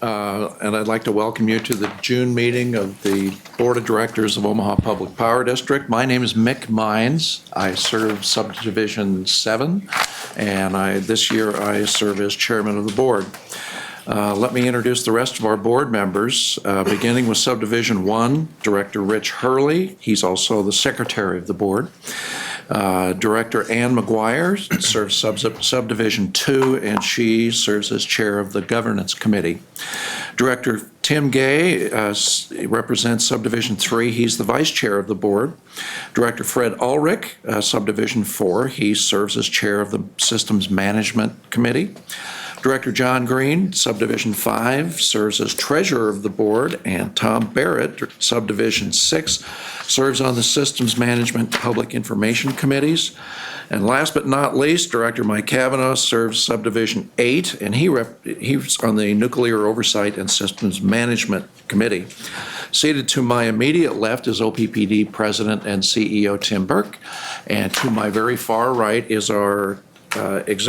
and I'd like to welcome you to the June meeting of the Board of Directors of Omaha Public Power District. My name is Mick Mines. I serve Subdivision 7, and this year I serve as chairman of the board. Let me introduce the rest of our board members, beginning with Subdivision 1, Director Rich Hurley. He's also the secretary of the board. Director Ann McGuire serves Subdivision 2, and she serves as chair of the Governance Committee. Director Tim Gay represents Subdivision 3. He's the vice chair of the board. Director Fred Ulrich, Subdivision 4. He serves as chair of the Systems Management Committee. Director John Green, Subdivision 5, serves as treasurer of the board, and Tom Barrett, Subdivision 6, serves on the Systems Management Public Information Committees. And last but not least, Director Mike Cavanaugh serves Subdivision 8, and he's on the Nuclear Oversight and Systems Management Committee. Seated to my immediate left is OPPD President and CEO Tim Burke, and to my very far right is our is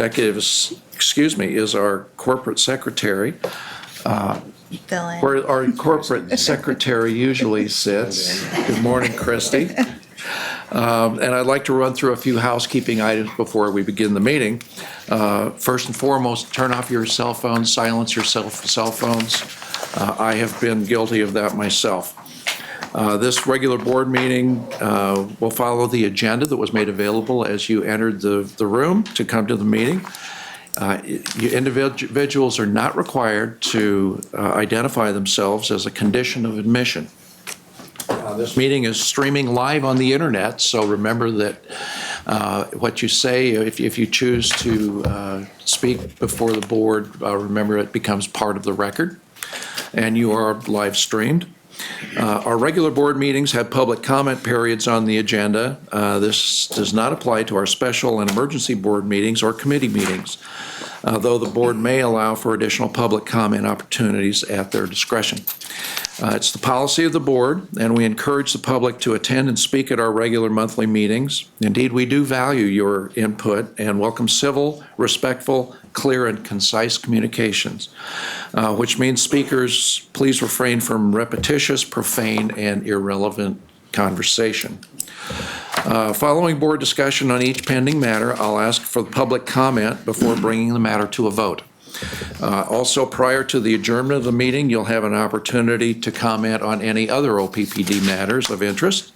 our corporate secretary, where our corporate secretary usually sits. Good morning, Christy. And I'd like to run through a few housekeeping items before we begin the meeting. First and foremost, turn off your cell phones, silence your cell phones. I have been guilty of that myself. This regular board meeting will follow the agenda that was made available as you entered the room to come to the meeting. Individuals are not required to identify themselves as a condition of admission. This meeting is streaming live on the internet, so remember that what you say, if you choose to speak before the board, remember it becomes part of the record, and you are live streamed. Our regular board meetings have public comment periods on the agenda. This does not apply to our special and emergency board meetings or committee meetings, though the board may allow for additional public comment opportunities at their discretion. It's the policy of the board, and we encourage the public to attend and speak at our regular monthly meetings. Indeed, we do value your input and welcome civil, respectful, clear, and concise communications, which means speakers please refrain from repetitious, profane, and irrelevant conversation. Following board discussion on each pending matter, I'll ask for public comment before bringing the matter to a vote. Also, prior to the adjournment of the meeting, you'll have an opportunity to comment on any other OPPD matters of interest.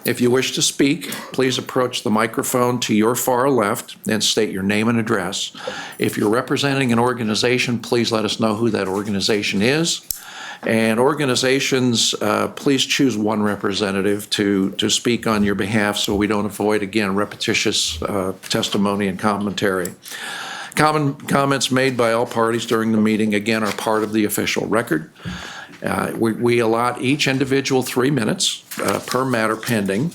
If you wish to speak, please approach the microphone to your far left and state your name and address. If you're representing an organization, please let us know who that organization is. And organizations, please choose one representative to speak on your behalf so we don't avoid, again, repetitious testimony and commentary. Comments made by all parties during the meeting, again, are part of the official record. We allot each individual 3 minutes per matter pending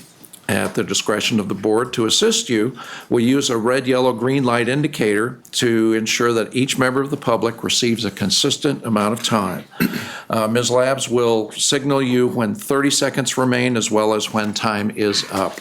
at the discretion of the board. To assist you, we use a red, yellow, green light indicator to ensure that each member of the public receives a consistent amount of time. Ms. Labs will signal you when 30 seconds remain as well as when time is up.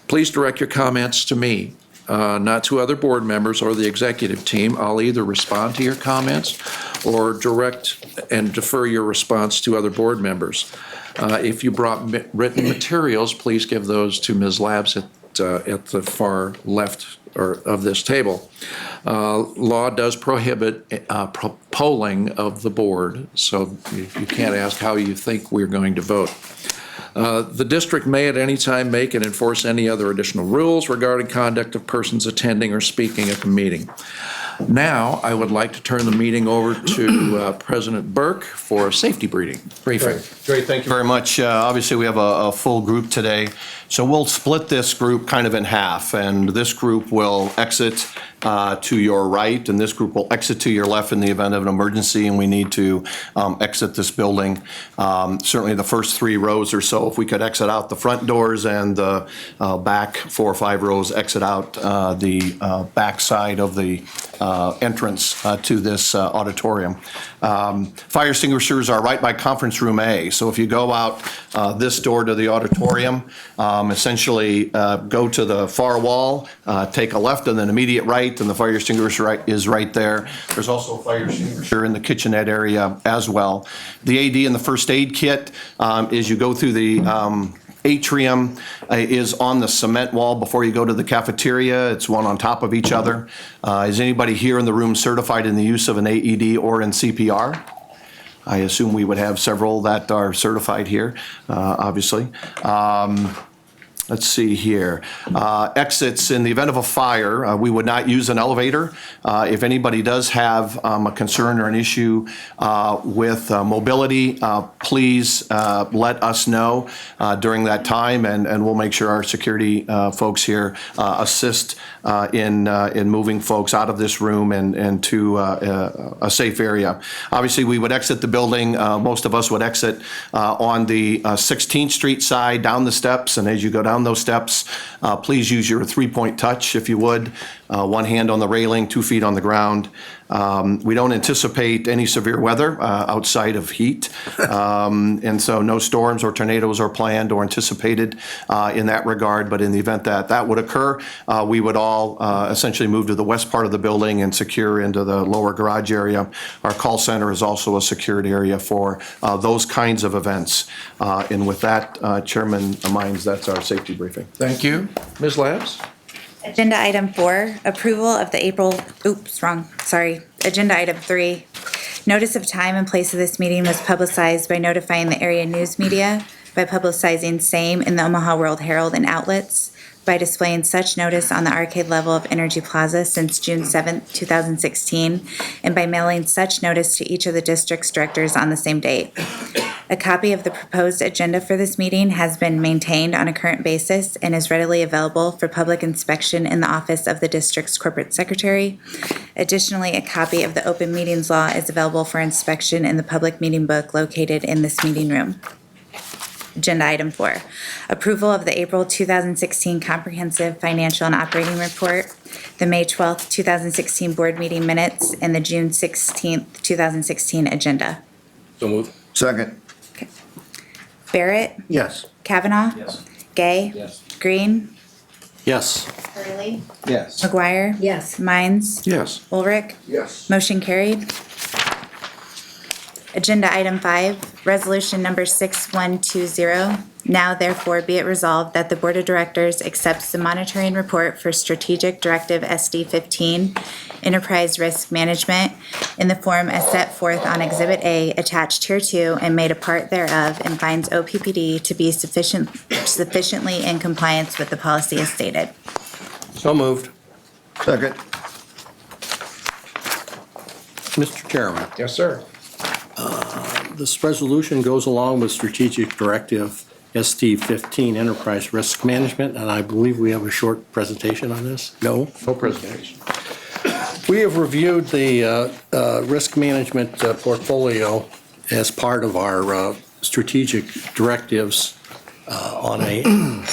Please direct your comments to me, not to other board members or the executive team. I'll either respond to your comments or direct and defer your response to other board members. If you brought written materials, please give those to Ms. Labs at the far left of this table. Law does prohibit polling of the board, so you can't ask how you think we're going to vote. The district may at any time make and enforce any other additional rules regarding conduct of persons attending or speaking at the meeting. Now, I would like to turn the meeting over to President Burke for a safety briefing. Great, thank you very much. Obviously, we have a full group today, so we'll split this group kind of in half, and this group will exit to your right, and this group will exit to your left in the event of an emergency and we need to exit this building. Certainly the first 3 rows or so, if we could exit out the front doors, and the back 4 or 5 rows exit out the back side of the entrance to this auditorium. Fire extinguishers are right by conference room A. So if you go out this door to the auditorium, essentially go to the far wall, take a left and then immediate right, and the fire extinguisher is right there. There's also a fire extinguisher in the kitchenette area as well. The AD and the first aid kit, as you go through the atrium, is on the cement wall before you go to the cafeteria. It's one on top of each other. Is anybody here in the room certified in the use of an AED or in CPR? I assume we would have several that are certified here, obviously. Let's see here. Exits, in the event of a fire, we would not use an elevator. If anybody does have a concern or an issue with mobility, please let us know during that time, and we'll make sure our security folks here assist in moving folks out of this room and to a safe area. Obviously, we would exit the building. Most of us would exit on the 16th Street side, down the steps, and as you go down those steps, please use your three-point touch, if you would. One hand on the railing, 2 feet on the ground. We don't anticipate any severe weather outside of heat, and so no storms or tornadoes are planned or anticipated in that regard. But in the event that that would occur, we would all essentially move to the west part of the building and secure into the lower garage area. Our call center is also a secured area for those kinds of events. And with that, Chairman Mines, that's our safety briefing. Thank you. Ms. Labs? Agenda item 4, approval of the Agenda item 3. Notice of time and place of this meeting was publicized by notifying the area news media, by publicizing same in the Omaha World Herald and outlets, by displaying such notice on the arcade level of Energy Plaza since June 7, 2016, and by mailing such notice to each of the district's directors on the same date. A copy of the proposed agenda for this meeting has been maintained on a current basis and is readily available for public inspection in the office of the district's corporate secretary. Additionally, a copy of the open meetings law is available for inspection in the public meeting book located in this meeting room. Agenda item 4, approval of the April 2016 Comprehensive Financial and Operating Report, the May 12th, 2016 Board Meeting Minutes, and the June 16th, 2016 Agenda. So moved. Second. Barrett? Yes. Kavanaugh? Yes. Gay? Yes. Green? Yes. Hurley? Yes. McGuire? Yes. Mines? Yes. Ulrich? Yes. Motion carried. Agenda item 5, resolution number 6120. Now therefore be it resolved that the Board of Directors accepts the monitoring report for Strategic Directive SD-15, Enterprise Risk Management, in the form as set forth on Exhibit A attached hereto and made a part thereof, and finds OPPD to be sufficiently in compliance with the policy as stated. So moved. Second. Mr. Chairman, Yes, sir. this resolution goes along with Strategic Directive ST-15 Enterprise Risk Management, and I believe we have a short presentation on this. No? No presentation. We have reviewed the risk management portfolio as part of our strategic directives on a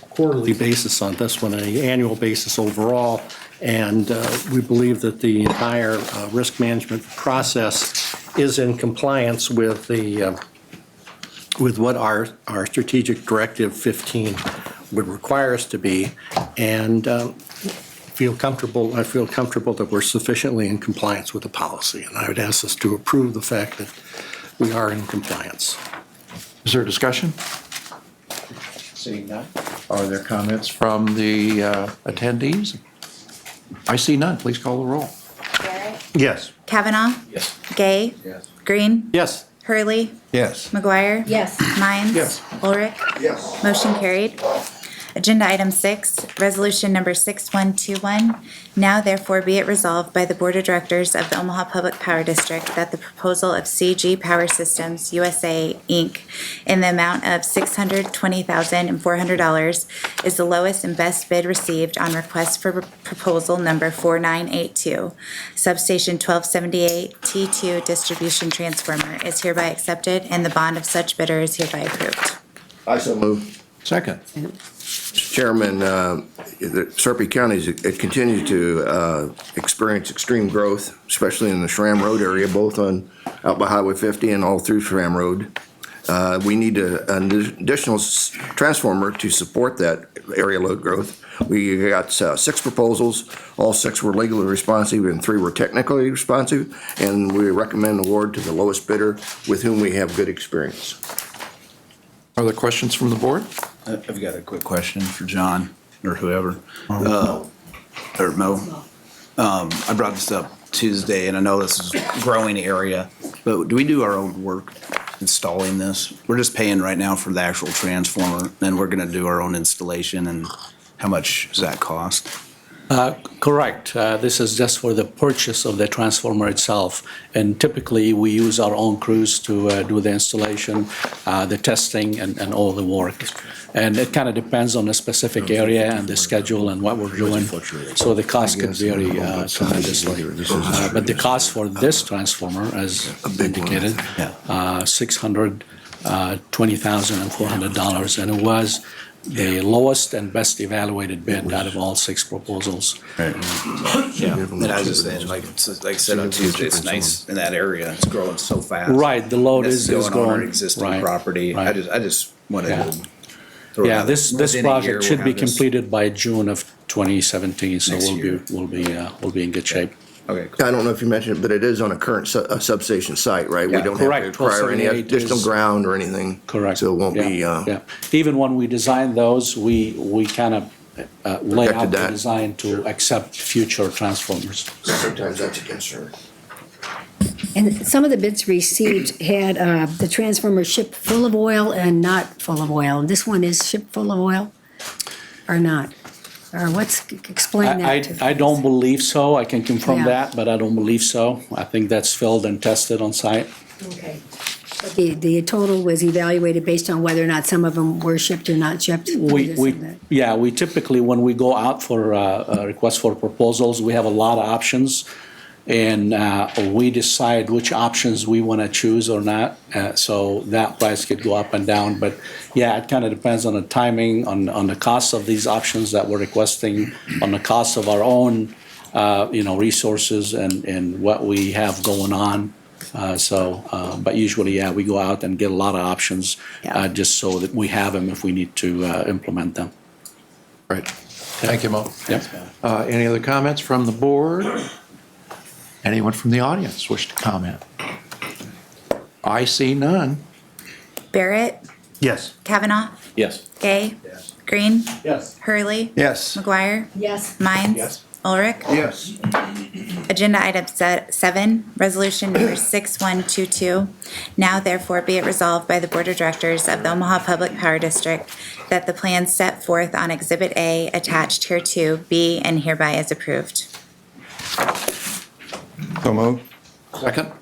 quarterly basis on this one, an annual basis overall. And we believe that the entire risk management process is in compliance with the with what our strategic directive 15 would require us to be, and I feel comfortable that we're sufficiently in compliance with the policy, and I would ask us to approve the fact that we are in compliance. Is there discussion? Seeing none. Are there comments from the attendees? I see none. Please call the roll. Barrett? Yes. Kavanaugh? Yes. Gay? Yes. Green? Yes. Hurley? Yes. McGuire? Yes. Mines? Yes. Ulrich? Yes. Motion carried. Agenda item 6, resolution number 6121. Now therefore be it resolved by the Board of Directors of the Omaha Public Power District that the proposal of CG Power Systems USA, Inc. in the amount of $620,400 is the lowest and best bid received on request for proposal number 4982. Substation 1278 T2 distribution transformer is hereby accepted, and the bond of such bidder is hereby approved. I so move. Second. Mr. Chairman, Sarpy County, it continues to experience extreme growth, especially in the Schramm Road area, both out by Highway 50 and all through Schramm Road. We need an additional transformer to support that area load growth. We got 6 proposals. All 6 were legally responsive and 3 were technically responsive. And we recommend award to the lowest bidder with whom we have good experience. Other questions from the board? I've got a quick question for John or whoever, or Mo. I brought this up Tuesday, and I know this is a growing area, but do we do our own work installing this? We're just paying right now for the actual transformer, and we're gonna do our own installation, and how much does that cost? Correct. This is just for the purchase of the transformer itself. And typically, we use our own crews to do the installation, the testing, and all the work. And it kind of depends on the specific area and the schedule and what we're doing. So the cost could vary tremendously. But the cost for this transformer, as indicated, $620,400. And it was the lowest and best evaluated bid out of all 6 proposals. Right. Yeah, and I was just saying, like I said on Tuesday, it's nice in that area. It's growing so fast. Right, the load This is going on our growing. existing Right, property. right. I just wanted Yeah. to. throw it Yeah, out. this Within a year, project should we'll be have this. completed by June of 2017, so Next we'll year. be in good shape. Okay, cool. I don't know if you mentioned it, but it is on a current substation site, right? We Yeah. don't have to Correct. require any 1278 additional is- ground or anything. Correct. So it won't be, Yeah. Even when we design those, we kind of lay Protected out the that. design to accept future transformers. sometimes that's a concern. And some of the bids received had the transformer shipped full of oil and not full of oil. And this one is shipped full of oil or not? Or explain that to I don't believe so. I can confirm Yeah. that, but I don't believe so. I think that's filled and tested on site. Okay. But the total was evaluated based on whether or not some of them were shipped or not shipped? We typically, when we go out for a request for proposals, we have a lot of options. And we decide which options we want to choose or not. So that price could go up and down. But yeah, it kind of depends on the timing, on the cost of these options that we're requesting, on the cost of our own, resources and what we have going on. But usually, yeah, we go out and get a lot of options, Yeah. just so that we have them if we need to implement them. Right. Thank you, Mo. Yep. Any other comments from the board? Anyone from the audience wish to comment? I see none. Barrett, Yes. Kavanaugh, Yes. Gay, Green, Yes. Hurley, Yes. McGuire, Yes. Mines, Ulrich. Yes. Agenda item 7, resolution number 6122. Now therefore be it resolved by the Board of Directors of the Omaha Public Power District that the plan set forth on Exhibit A attached here to be and hereby is approved. So moved. Second? Yeah,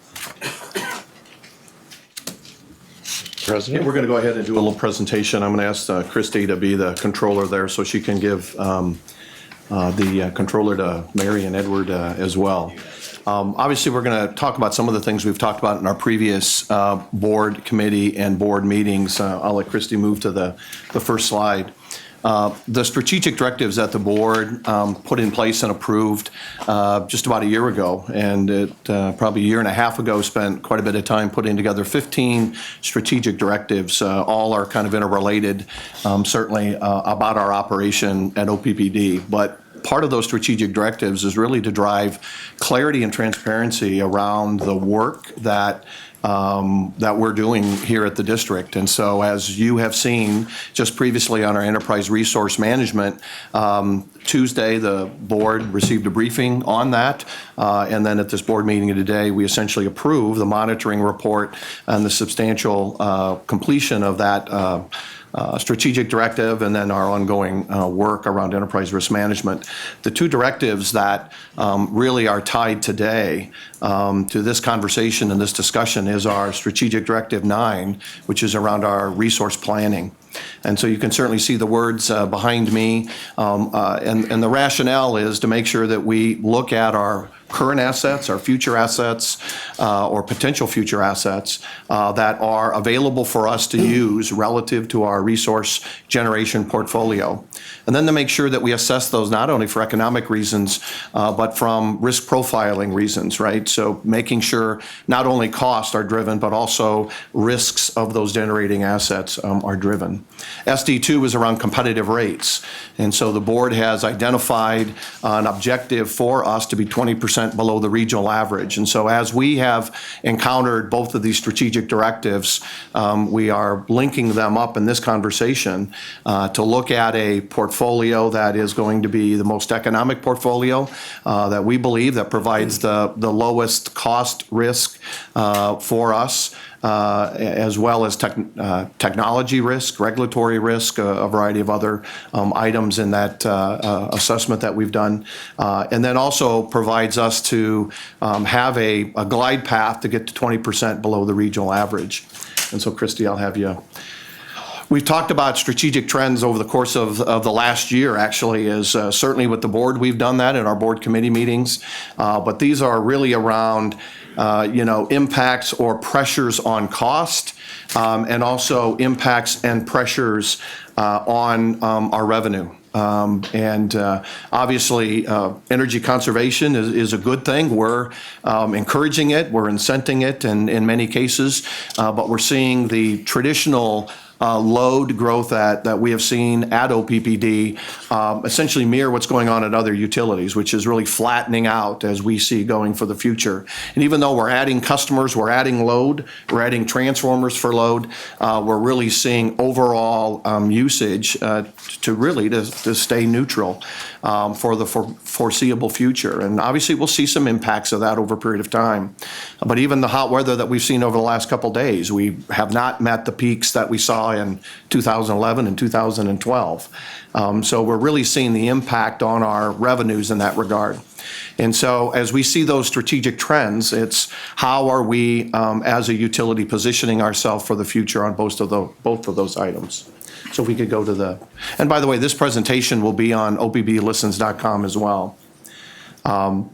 President? we're going to go ahead and do a little presentation. I'm going to ask Christie to be the controller there so she can give the controller to Mary and Edward as well. Obviously, we're going to talk about some of the things we've talked about in our previous board, committee, and board meetings. I'll let Christie move to the first slide. The strategic directives that the board put in place and approved just about a year ago, and it probably a year and a half ago spent quite a bit of time putting together 15 strategic directives. All are kind of interrelated, certainly about our operation at OPPD. But part of those strategic directives is really to drive clarity and transparency around the work that we're doing here at the district. And so as you have seen just previously on our enterprise resource management, Tuesday, the board received a briefing on that. And then at this board meeting today, we essentially approved the monitoring report and the substantial completion of that strategic directive and then our ongoing work around enterprise risk management. The two directives that really are tied today to this conversation and this discussion is our strategic directive 9, which is around our resource planning. And so you can certainly see the words behind me. And the rationale is to make sure that we look at our current assets, our future assets, or potential future assets that are available for us to use relative to our resource generation portfolio. And then to make sure that we assess those not only for economic reasons, but from risk profiling reasons, right? So making sure not only costs are driven, but also risks of those generating assets are driven. SD2 is around competitive rates. And so the board has identified an objective for us to be 20% below the regional average. And so as we have encountered both of these strategic directives, we are linking them up in this conversation to look at a portfolio that is going to be the most economic portfolio that we believe that provides the lowest cost risk for us, as well as technology risk, regulatory risk, a variety of other items in that assessment that we've done, and then also provides us to have a glide path to get to 20% below the regional average. And so, Christy, I'll have you. We've talked about strategic trends over the course of the last year, actually, is certainly with the board, we've done that in our board committee meetings, but these are really around impacts or pressures on cost, and also impacts and pressures on our revenue. Obviously, energy conservation is a good thing. We're encouraging it, we're incenting it in many cases, but we're seeing the traditional load growth that we have seen at OPPD essentially mirror what's going on at other utilities, which is really flattening out as we see going for the future. And even though we're adding customers, we're adding load, we're adding transformers for load, we're really seeing overall usage to stay neutral for the foreseeable future. And obviously we'll see some impacts of that over a period of time. But even the hot weather that we've seen over the last couple of days, we have not met the peaks that we saw in 2011 and 2012. So we're really seeing the impact on our revenues in that regard. And so as we see those strategic trends, it's how are we as a utility positioning ourselves for the future on both of those items. So if we could go to and by the way, this presentation will be on oppdlistens.com as well. I'm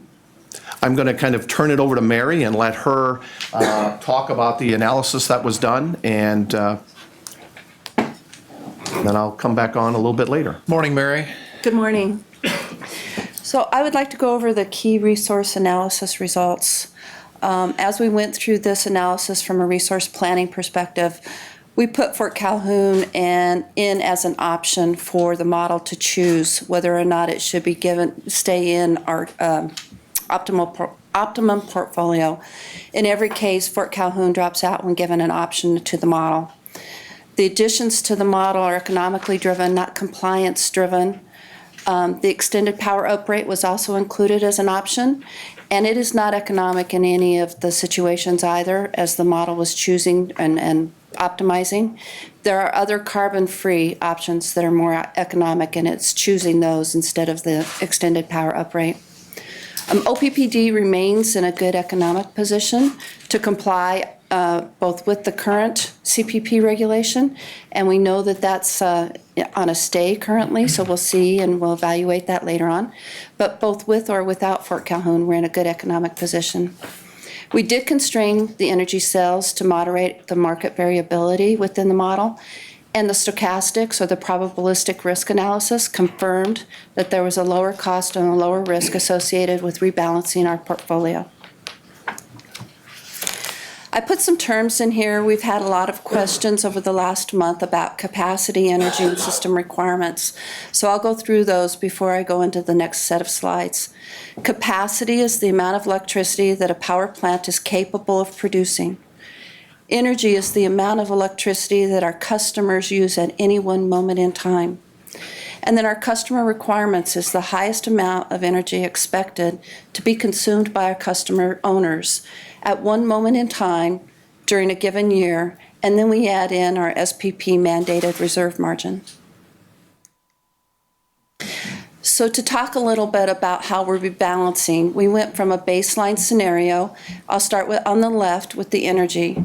going to kind of turn it over to Mary and let her talk about the analysis that was done, and then I'll come back on a little bit later. Morning, Mary. Good morning. So I would like to go over the key resource analysis results. As we went through this analysis from a resource planning perspective, we put Fort Calhoun in as an option for the model to choose whether or not it should be stay in our optimum portfolio. In every case, Fort Calhoun drops out when given an option to the model. The additions to the model are economically driven, not compliance driven. The extended power uprate was also included as an option, and it is not economic in any of the situations either, as the model was choosing and optimizing. There are other carbon-free options that are more economic, and it's choosing those instead of the extended power uprate. OPPD remains in a good economic position to comply both with the current CPP regulation, and we know that that's on a stay currently, so we'll see and we'll evaluate that later on. But both with or without Fort Calhoun, we're in a good economic position. We did constrain the energy sales to moderate the market variability within the model, and the stochastics, or the probabilistic risk analysis, confirmed that there was a lower cost and a lower risk associated with rebalancing our portfolio. I put some terms in here. We've had a lot of questions over the last month about capacity, energy, and system requirements. So I'll go through those before I go into the next set of slides. Capacity is the amount of electricity that a power plant is capable of producing. Energy is the amount of electricity that our customers use at any one moment in time. And then our customer requirements is the highest amount of energy expected to be consumed by our customer owners at one moment in time during a given year, and then we add in our SPP mandated reserve margin. So to talk a little bit about how we're rebalancing, we went from a baseline scenario. I'll start with on the left with the energy.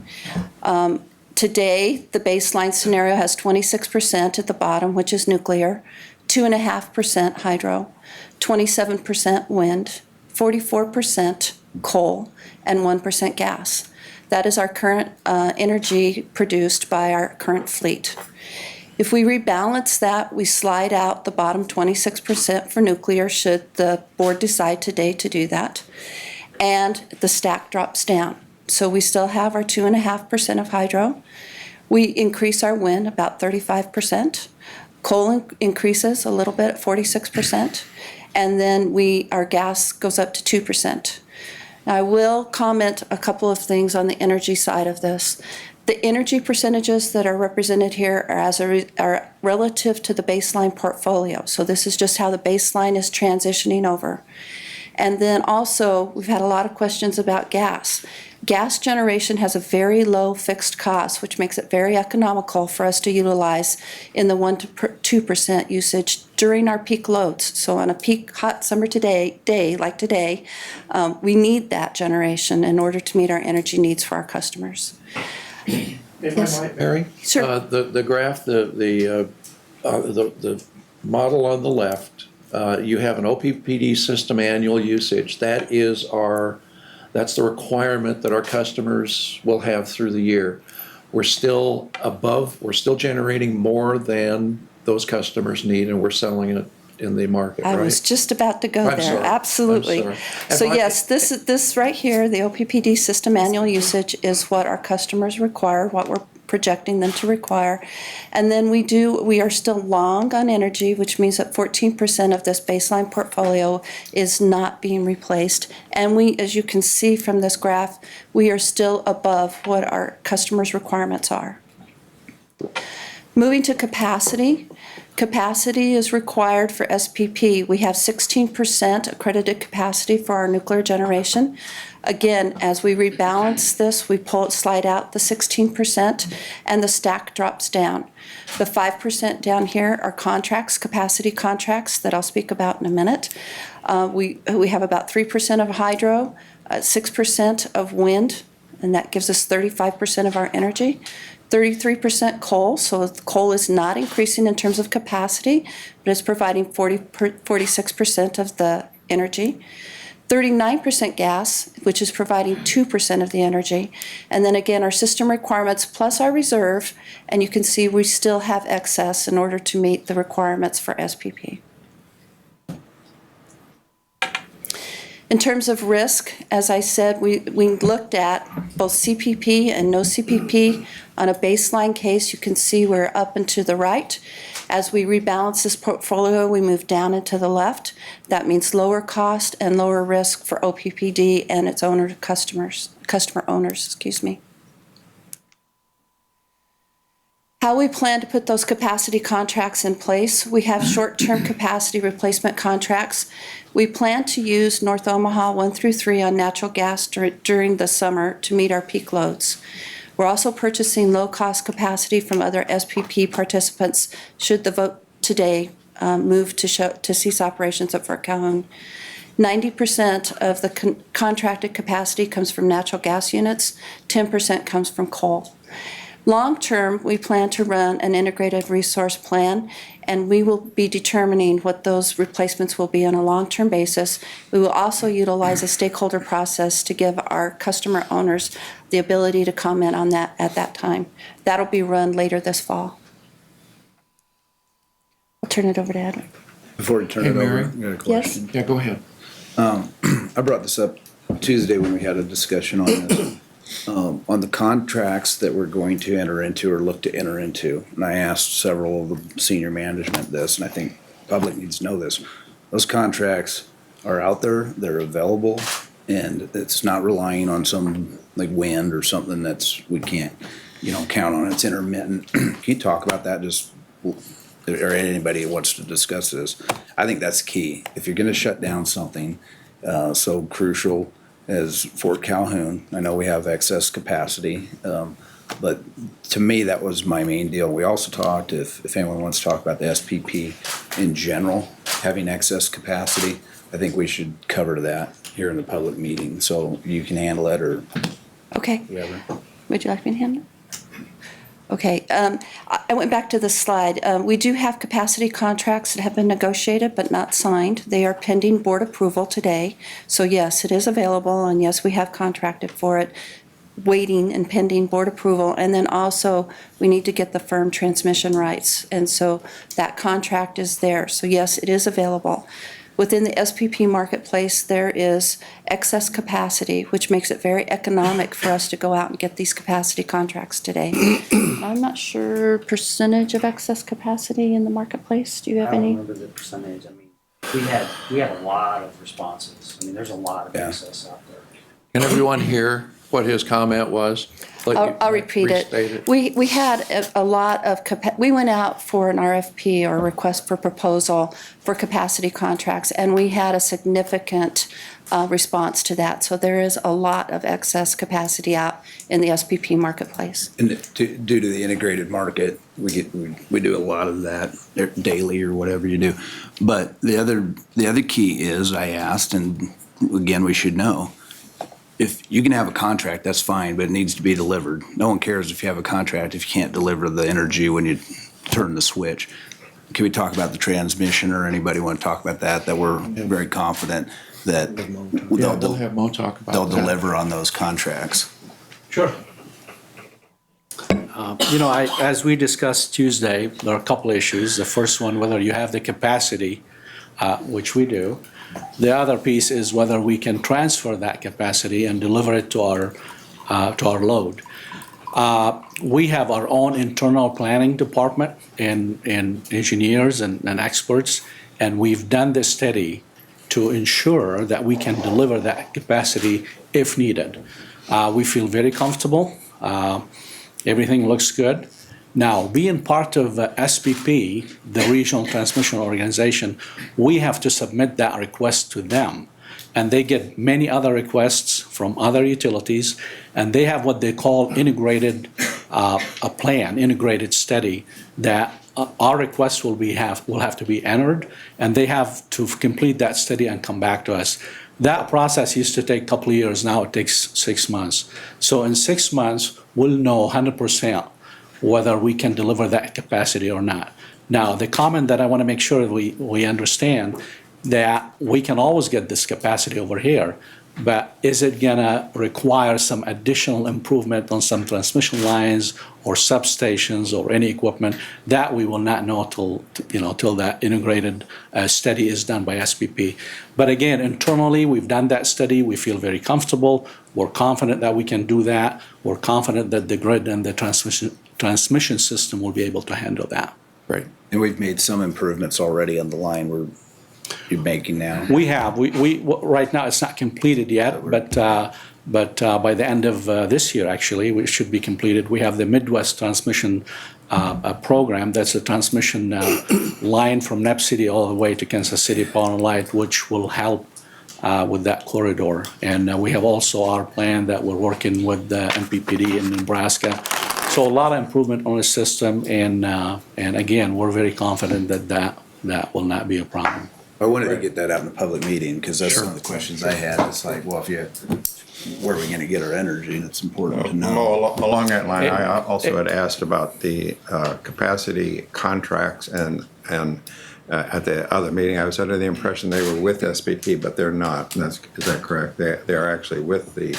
Today, the baseline scenario has 26% at the bottom, which is nuclear, 2.5% hydro, 27% wind, 44% coal, and 1% gas. That is our current energy produced by our current fleet. If we rebalance that, we slide out the bottom 26% for nuclear should the board decide today to do that, and the stack drops down. So we still have our 2.5% of hydro. We increase our wind about 35%. Coal increases a little bit at 46%, and then our gas goes up to 2%. Now, I will comment a couple of things on the energy side of this. The energy percentages that are represented here are relative to the baseline portfolio. So this is just how the baseline is transitioning over. And then also, we've had a lot of questions about gas. Gas generation has a very low fixed cost, which makes it very economical for us to utilize in the 1 to 2% usage during our peak loads. So on a peak hot summer day like today, we need that generation in order to meet our energy needs for our customers. If I might, Mary? Sure. The graph, the model on the left, you have an OPPD system annual usage. That's the requirement that our customers will have through the year. We're still generating more than those customers need, and we're selling it in the market, right? I was just about to go I'm there. sorry. Absolutely. I'm sorry. So And yes, this right here, the OPPD system annual usage is what our customers require, what we're projecting them to require. And then we are still long on energy, which means that 14% of this baseline portfolio is not being replaced. And as you can see from this graph, we are still above what our customers' requirements are. Moving to capacity. Capacity is required for SPP. We have 16% accredited capacity for our nuclear generation. Again, as we rebalance this, we slide out the 16%, and the stack drops down. The 5% down here are contracts, capacity contracts, that I'll speak about in a minute. We have about 3% of hydro, 6% of wind, and that gives us 35% of our energy. 33% coal, so coal is not increasing in terms of capacity, but it's providing 46% of the energy. 39% gas, which is providing 2% of the energy. And then again, our system requirements plus our reserve, and you can see we still have excess in order to meet the requirements for SPP. In terms of risk, as I said, we looked at both CPP and no CPP. On a baseline case, you can see we're up and to the right. As we rebalance this portfolio, we move down and to the left. That means lower cost and lower risk for OPPD and its customer owners. How we plan to put those capacity contracts in place. We have short-term capacity replacement contracts. We plan to use North Omaha 1 through 3 on natural gas during the summer to meet our peak loads. We're also purchasing low-cost capacity from other SPP participants should the vote today move to cease operations at Fort Calhoun. 90% of the contracted capacity comes from natural gas units, 10% comes from coal. Long term, we plan to run an integrated resource plan, and we will be determining what those replacements will be on a long-term basis. We will also utilize a stakeholder process to give our customer owners the ability to comment on that at that time. That'll be run later this fall. I'll turn it over to Edwin. Before you turn Hey, it over, Mary? I got a Yes. question. Yeah, go ahead. I brought this up Tuesday when we had a discussion on this. On the contracts that we're going to enter into or look to enter into, and I asked several of the senior management this, and I think the public needs to know this. Those contracts are out there, they're available, and it's not relying on some like wind or something we can't, count on. It's intermittent. Can you talk about that or anybody who wants to discuss this? I think that's key. If you're gonna shut down something so crucial as Fort Calhoun, I know we have excess capacity, but to me, that was my main deal. We also talked, if anyone wants to talk about the SPP in general, having excess capacity, I think we should cover that here in the public meeting, so you can handle it or Okay. whoever. Would you like me to handle it? Okay, I went back to the slide. We do have capacity contracts that have been negotiated but not signed. They are pending board approval today. So yes, it is available, and yes, we have contracted for it, waiting and pending board approval. And then also, we need to get the firm transmission rights, and so that contract is there. So yes, it is available. Within the SPP marketplace, there is excess capacity, which makes it very economic for us to go out and get these capacity contracts today. I'm not sure percentage of excess capacity in the marketplace. Do you have I don't any? remember the percentage. I mean, we had a lot of responses. I mean, there's a lot of access out there. Can everyone hear what his comment was? I'll repeat Restate it. We had a lot of, we went out for an RFP, or request for proposal, for capacity contracts, and we had a significant response to that. So there is a lot of excess capacity out in the SPP marketplace. And due to the integrated market, we do a lot of that daily or whatever you do. But the other key is, I asked, and again, we should know, if you can have a contract, that's fine, but it needs to be delivered. No one cares if you have a contract if you can't deliver the energy when you turn the switch. Can we talk about the transmission, or anybody want to talk about that? That we're very confident that We'll have Mo talk about they'll that. deliver on those contracts. Sure. As we discussed Tuesday, there are a couple issues. The first one, whether you have the capacity, which we do. The other piece is whether we can transfer that capacity and deliver it to our load. We have our own internal planning department and engineers and experts, and we've done this study to ensure that we can deliver that capacity if needed. We feel very comfortable. Everything looks good. Now, being part of SPP, the Regional Transmission Organization, we have to submit that request to them. And they get many other requests from other utilities, and they have what they call integrated, a plan, integrated study, that our requests will have to be entered, and they have to complete that study and come back to us. That process used to take a couple of years. Now it takes 6 months. So in 6 months, we'll know 100% whether we can deliver that capacity or not. Now, the comment that I want to make sure we understand, that we can always get this capacity over here, but is it gonna require some additional improvement on some transmission lines or substations or any equipment? That we will not know till that integrated study is done by SPP. But again, internally, we've done that study. We feel very comfortable. We're confident that we can do that. We're confident that the grid and the transmission system will be able to handle that. Right. And we've made some improvements already on the line you're making now. We have. We right now, it's not completed yet, but by the end of this year, actually, we should be completed. We have the Midwest Transmission program. That's a transmission line from Nep City all the way to Kansas City Power and Light, which will help with that corridor. And we have also our plan that we're working with the OPPD in Nebraska. So a lot of improvement on the system, and again, we're very confident that will not be a problem. I wanted to get that out in the public meeting, because that's some of the questions I had. It's like, well, where are we gonna get our energy? And it's important to know. Along that line, I also had asked about the capacity contracts, and at the other meeting, I was under the impression they were with SPP, but they're not. Is that correct? They're actually with the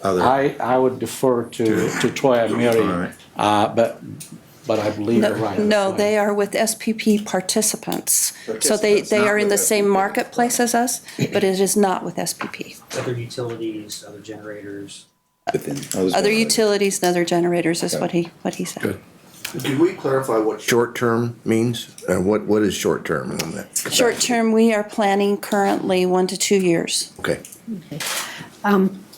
other. I would defer to Troy and Mary, All right. but I believe you're right. No, they are with SPP participants. So they are in the same marketplace as us, but it is not with SPP. Other utilities, other generators. Other utilities and other generators is what he said. Good. Did we clarify what short-term means? What is short-term? Short-term, we are planning currently 1 to 2 years. Okay.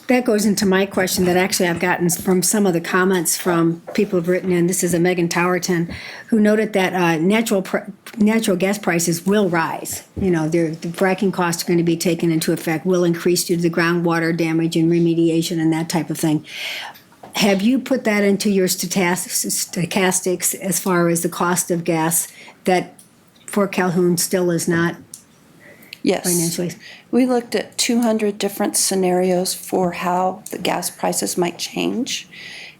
That goes into my question that actually I've gotten from some of the comments from people who've written in. This is a Megan Towerton, who noted that natural gas prices will rise. The fracking costs are going to be taken into effect, will increase due to the groundwater damage and remediation and that type of thing. Have you put that into your stochastics as far as the cost of gas that Fort Calhoun still is not Yes. financially? We looked at 200 different scenarios for how the gas prices might change.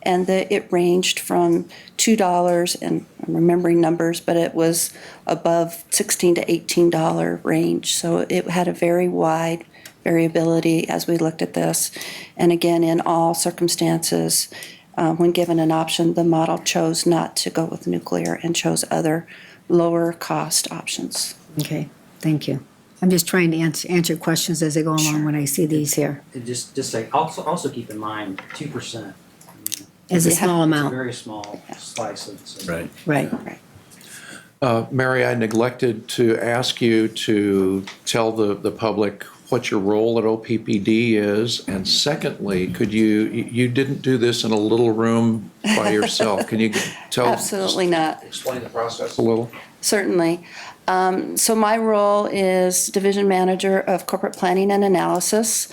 and it ranged from $2, and I'm remembering numbers, but it was above $16 to $18 range. So it had a very wide variability as we looked at this. And again, in all circumstances, when given an option, the model chose not to go with nuclear and chose other lower cost options. Okay, thank you. I'm just trying to answer questions as I go along when I see these here. And just say, also keep in mind, 2%. As a Yeah. small It's a amount, very small slice of. Right. right. Mary, I neglected to ask you to tell the public what your role at OPPD is, and secondly, could you didn't do this in a little room by yourself. Can you tell? Absolutely not. Explain the process a little. Certainly. So my role is Division Manager of Corporate Planning and Analysis.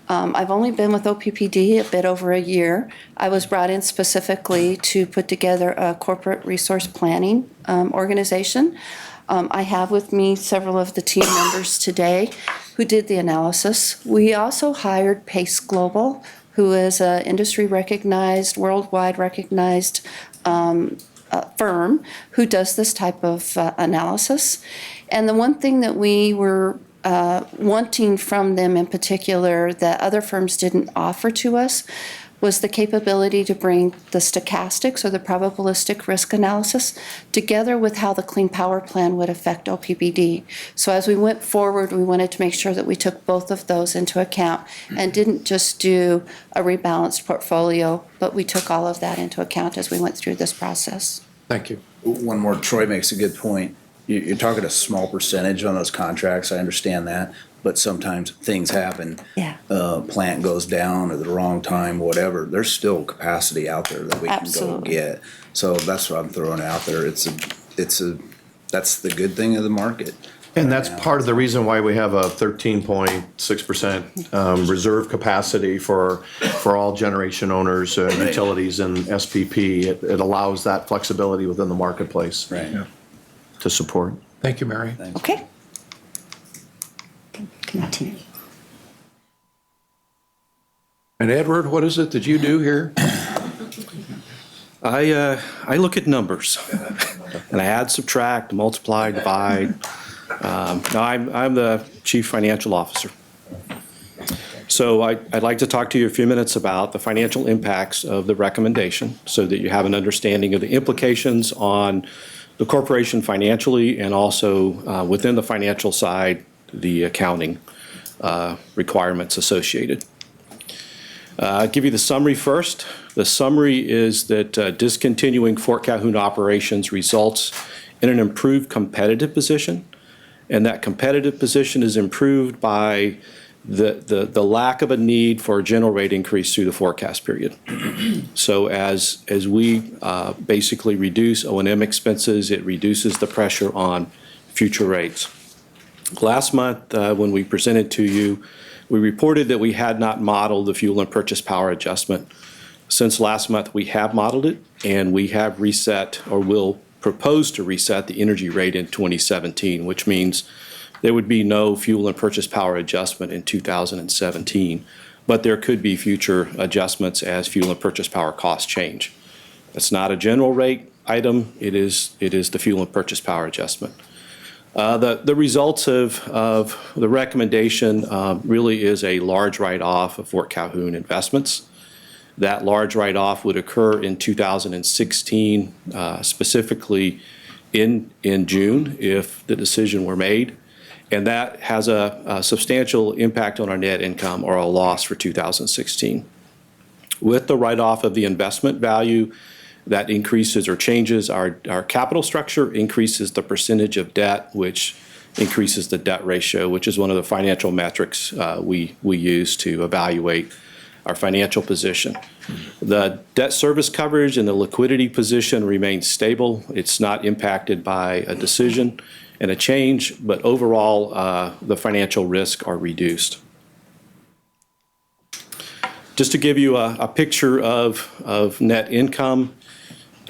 I've only been with OPPD a bit over a year. I was brought in specifically to put together a corporate resource planning organization. I have with me several of the team members today who did the analysis. We also hired Pace Global, who is an industry recognized, worldwide recognized firm who does this type of analysis. And the one thing that we were wanting from them in particular that other firms didn't offer to us was the capability to bring the stochastics or the probabilistic risk analysis together with how the Clean Power Plan would affect OPPD. So as we went forward, we wanted to make sure that we took both of those into account and didn't just do a rebalanced portfolio, but we took all of that into account as we went through this process. Thank you. One more, Troy makes a good point. You're talking a small percentage on those contracts, I understand that, but sometimes things happen. Yeah. Plant goes down at the wrong time, whatever. There's still capacity out there that we can go Absolutely. get. So that's what I'm throwing out there. That's the good thing of the market. And that's part of the reason why we have a 13.6% reserve capacity for all generation owners, utilities and SPP. It allows that flexibility within the marketplace. Right. To support. Thank you, Mary. Okay. Continue. And Edward, what is it that you do here? I look at numbers, and I add, subtract, multiply, divide. Now I'm the chief financial officer. So I'd like to talk to you a few minutes about the financial impacts of the recommendation so that you have an understanding of the implications on the corporation financially and also within the financial side, the accounting requirements associated. I'll give you the summary first. The summary is that discontinuing Fort Calhoun operations results in an improved competitive position, and that competitive position is improved by the lack of a need for a general rate increase through the forecast period. So as we basically reduce O&M expenses, it reduces the pressure on future rates. Last month, when we presented to you, we reported that we had not modeled the fuel and purchase power adjustment. Since last month, we have modeled it, and we have reset or will propose to reset the energy rate in 2017, which means there would be no fuel and purchase power adjustment in 2017, but there could be future adjustments as fuel and purchase power costs change. It's not a general rate item, it is the fuel and purchase power adjustment. The results of the recommendation really is a large write-off of Fort Calhoun investments. That large write-off would occur in 2016, specifically in June if the decision were made. And that has a substantial impact on our net income or a loss for 2016. With the write-off of the investment value, that increases or changes our capital structure, increases the percentage of debt, which increases the debt ratio, which is one of the financial metrics we use to evaluate our financial position. The debt service coverage and the liquidity position remains stable. It's not impacted by a decision and a change, but overall, the financial risks are reduced. Just to give you a picture of net income,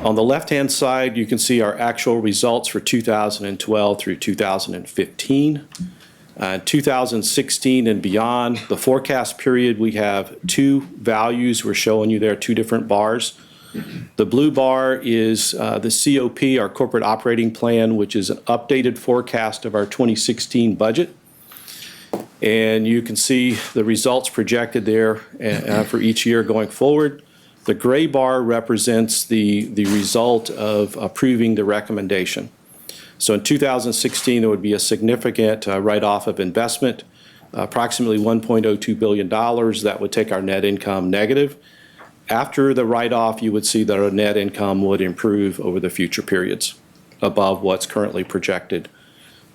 on the left-hand side, you can see our actual results for 2012 through 2015. 2016 and beyond, the forecast period, we have two values we're showing you there, two different bars. The blue bar is the COP, our corporate operating plan, which is an updated forecast of our 2016 budget. And you can see the results projected there for each year going forward. The gray bar represents the result of approving the recommendation. So in 2016, there would be a significant write-off of investment, approximately $1.02 billion. That would take our net income negative. After the write-off, you would see that our net income would improve over the future periods above what's currently projected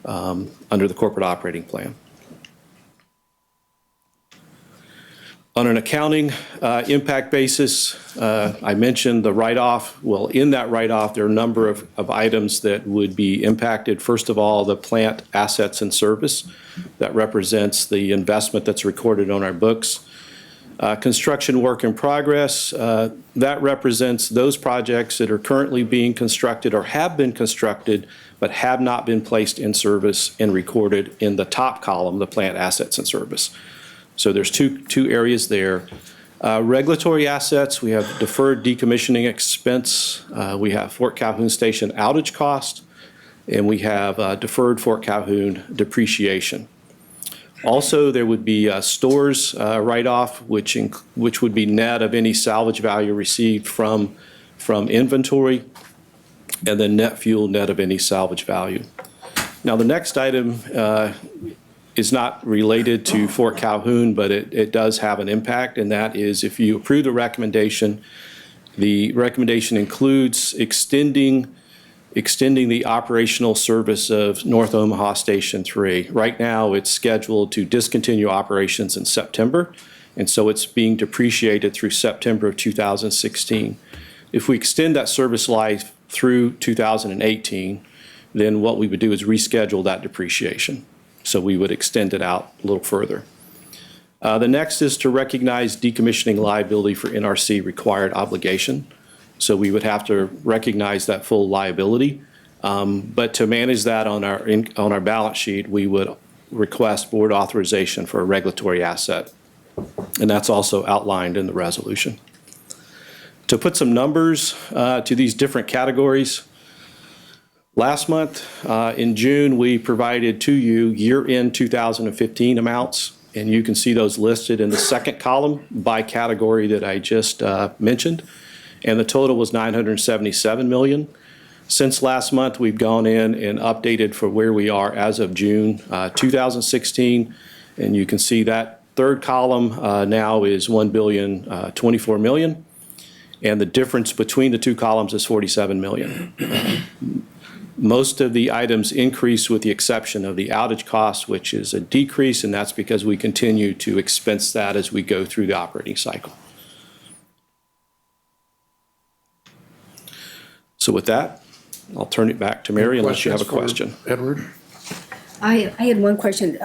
under the corporate operating plan. On an accounting impact basis, I mentioned the write-off. Well, in that write-off, there are a number of items that would be impacted. First of all, the plant assets and service. That represents the investment that's recorded on our books. Construction work in progress, that represents those projects that are currently being constructed or have been constructed but have not been placed in service and recorded in the top column, the plant assets and service. So there's two areas there. Regulatory assets, we have deferred decommissioning expense, we have Fort Calhoun Station outage cost, and we have deferred Fort Calhoun depreciation. Also, there would be stores write-off, which would be net of any salvage value received from inventory, and then net fuel net of any salvage value. Now, the next item is not related to Fort Calhoun, but it does have an impact, and that is if you approve the recommendation includes extending the operational service of North Omaha Station 3. Right now, it's scheduled to discontinue operations in September, and so it's being depreciated through September of 2016. If we extend that service life through 2018, then what we would do is reschedule that depreciation. So we would extend it out a little further. The next is to recognize decommissioning liability for NRC required obligation. So we would have to recognize that full liability. But to manage that on our balance sheet, we would request board authorization for a regulatory asset. And that's also outlined in the resolution. To put some numbers to these different categories, last month, in June, we provided to you year-end 2015 amounts, and you can see those listed in the second column by category that I just mentioned, and the total was $977 million. Since last month, we've gone in and updated for where we are as of June 2016, and you can see that third column now is $1,024 million, and the difference between the two columns is $47 million. Most of the items increase with the exception of the outage cost, which is a decrease, and that's because we continue to expense that as we go through the operating cycle. So with that, I'll turn it back to Mary unless you have a question. Edward? I had one question.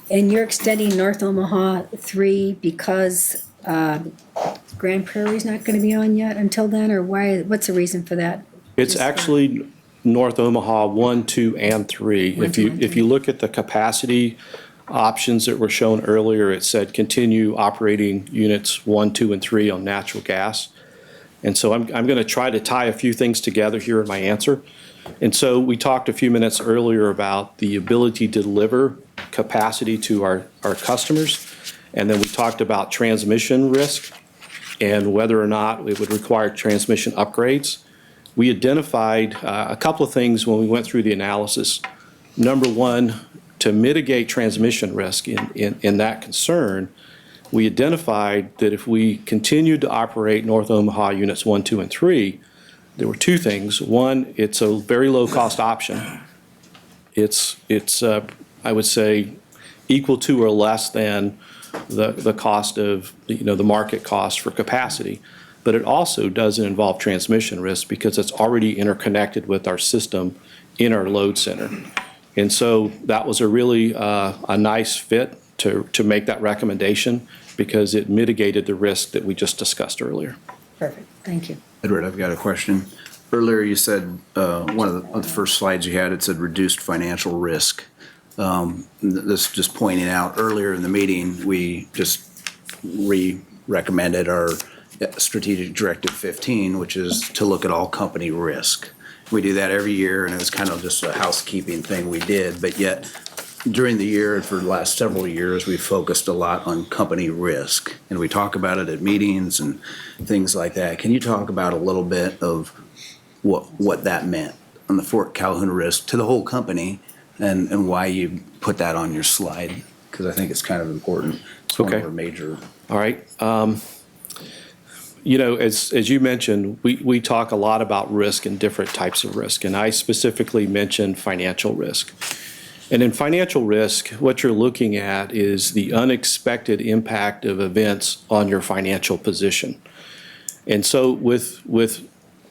And you're extending North Omaha 3 because Grand Prairie's not going to be on yet until then, or why? What's the reason for that? It's actually North Omaha 1, 2, and 3. If you look at the capacity options that were shown earlier, it said continue operating units 1, 2, and 3 on natural gas. And so I'm going to try to tie a few things together here in my answer. And so we talked a few minutes earlier about the ability to deliver capacity to our customers. And then we talked about transmission risk and whether or not it would require transmission upgrades. We identified a couple of things when we went through the analysis. Number one, to mitigate transmission risk in that concern, we identified that if we continued to operate North Omaha units 1, 2, and 3, there were two things. One, it's a very low-cost option. It's I would say, equal to or less than the cost of, the market cost for capacity. But it also doesn't involve transmission risk because it's already interconnected with our system in our load center. And so that was a really a nice fit to make that recommendation because it mitigated the risk that we just discussed earlier. Perfect, thank you. Edward, I've got a question. Earlier you said, one of the first slides you had, it said reduced financial risk. This just pointing out, earlier in the meeting, we just recommended or Strategic Directive 15, which is to look at all company risk. We do that every year, and it's kind of just a housekeeping thing we did, but yet during the year, for the last several years, we've focused a lot on company risk, and we talk about it at meetings and things like that. Can you talk about a little bit of what that meant on the Fort Calhoun risk to the whole company, and why you put that on your slide? Because I think it's kind of important. It's one of our major. All right. You know, as you mentioned, we talk a lot about risk and different types of risk, and I specifically mentioned financial risk. And in financial risk, what you're looking at is the unexpected impact of events on your financial position. And so with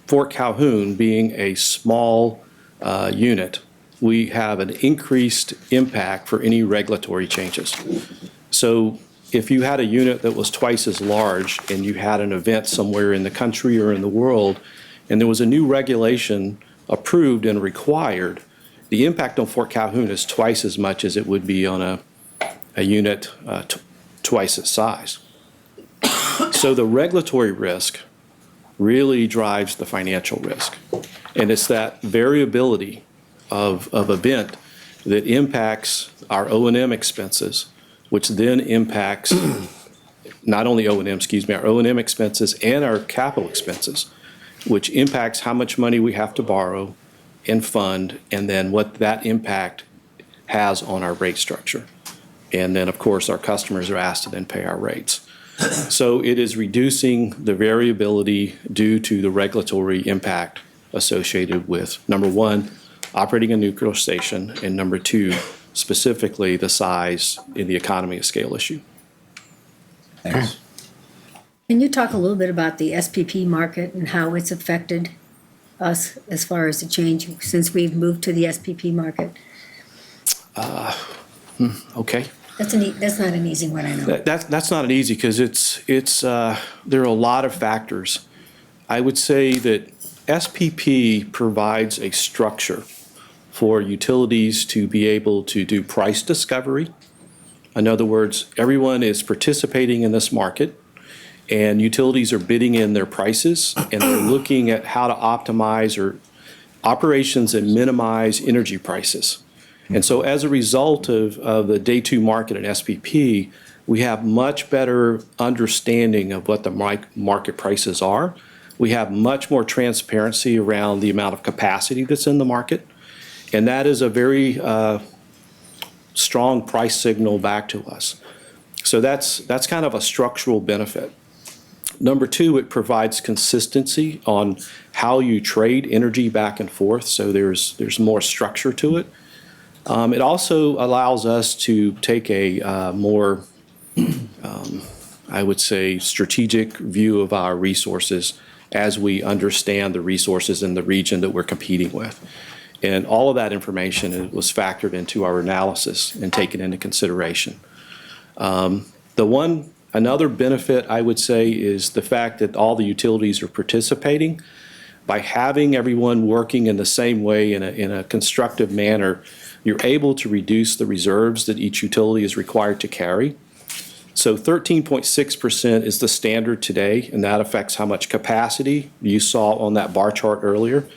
Fort Calhoun being a small unit, we have an increased impact for any regulatory changes. So if you had a unit that was twice as large and you had an event somewhere in the country or in the world, and there was a new regulation approved and required, the impact on Fort Calhoun is twice as much as it would be on a unit twice its size. So the regulatory risk really drives the financial risk. And it's that variability of event that impacts our O&M expenses, which then impacts not only our O&M expenses and our capital expenses, which impacts how much money we have to borrow and fund, and then what that impact has on our rate structure. And then, of course, our customers are asked to then pay our rates. So it is reducing the variability due to the regulatory impact associated with, number one, operating a nuclear station, and number two, specifically the size in the economy of scale issue. Thanks. Can you talk a little bit about the SPP market and how it's affected us as far as the change since we've moved to the SPP market? Okay. That's not an easy one, I know. That's not an easy, because there are a lot of factors. I would say that SPP provides a structure for utilities to be able to do price discovery. In other words, everyone is participating in this market, and utilities are bidding in their prices, and they're looking at how to optimize or operations and minimize energy prices. And so as a result of the day two market and SPP, we have much better understanding of what the market prices are. We have much more transparency around the amount of capacity that's in the market. And that is a very strong price signal back to us. So that's kind of a structural benefit. Number two, it provides consistency on how you trade energy back and forth, so there's more structure to it. It also allows us to take a more, I would say, strategic view of our resources as we understand the resources in the region that we're competing with. And all of that information was factored into our analysis and taken into consideration. Another benefit, I would say, is the fact that all the utilities are participating. By having everyone working in the same way in a constructive manner, you're able to reduce the reserves that each utility is required to carry. So 13.6% is the standard today, and that affects how much capacity you saw on that bar chart earlier.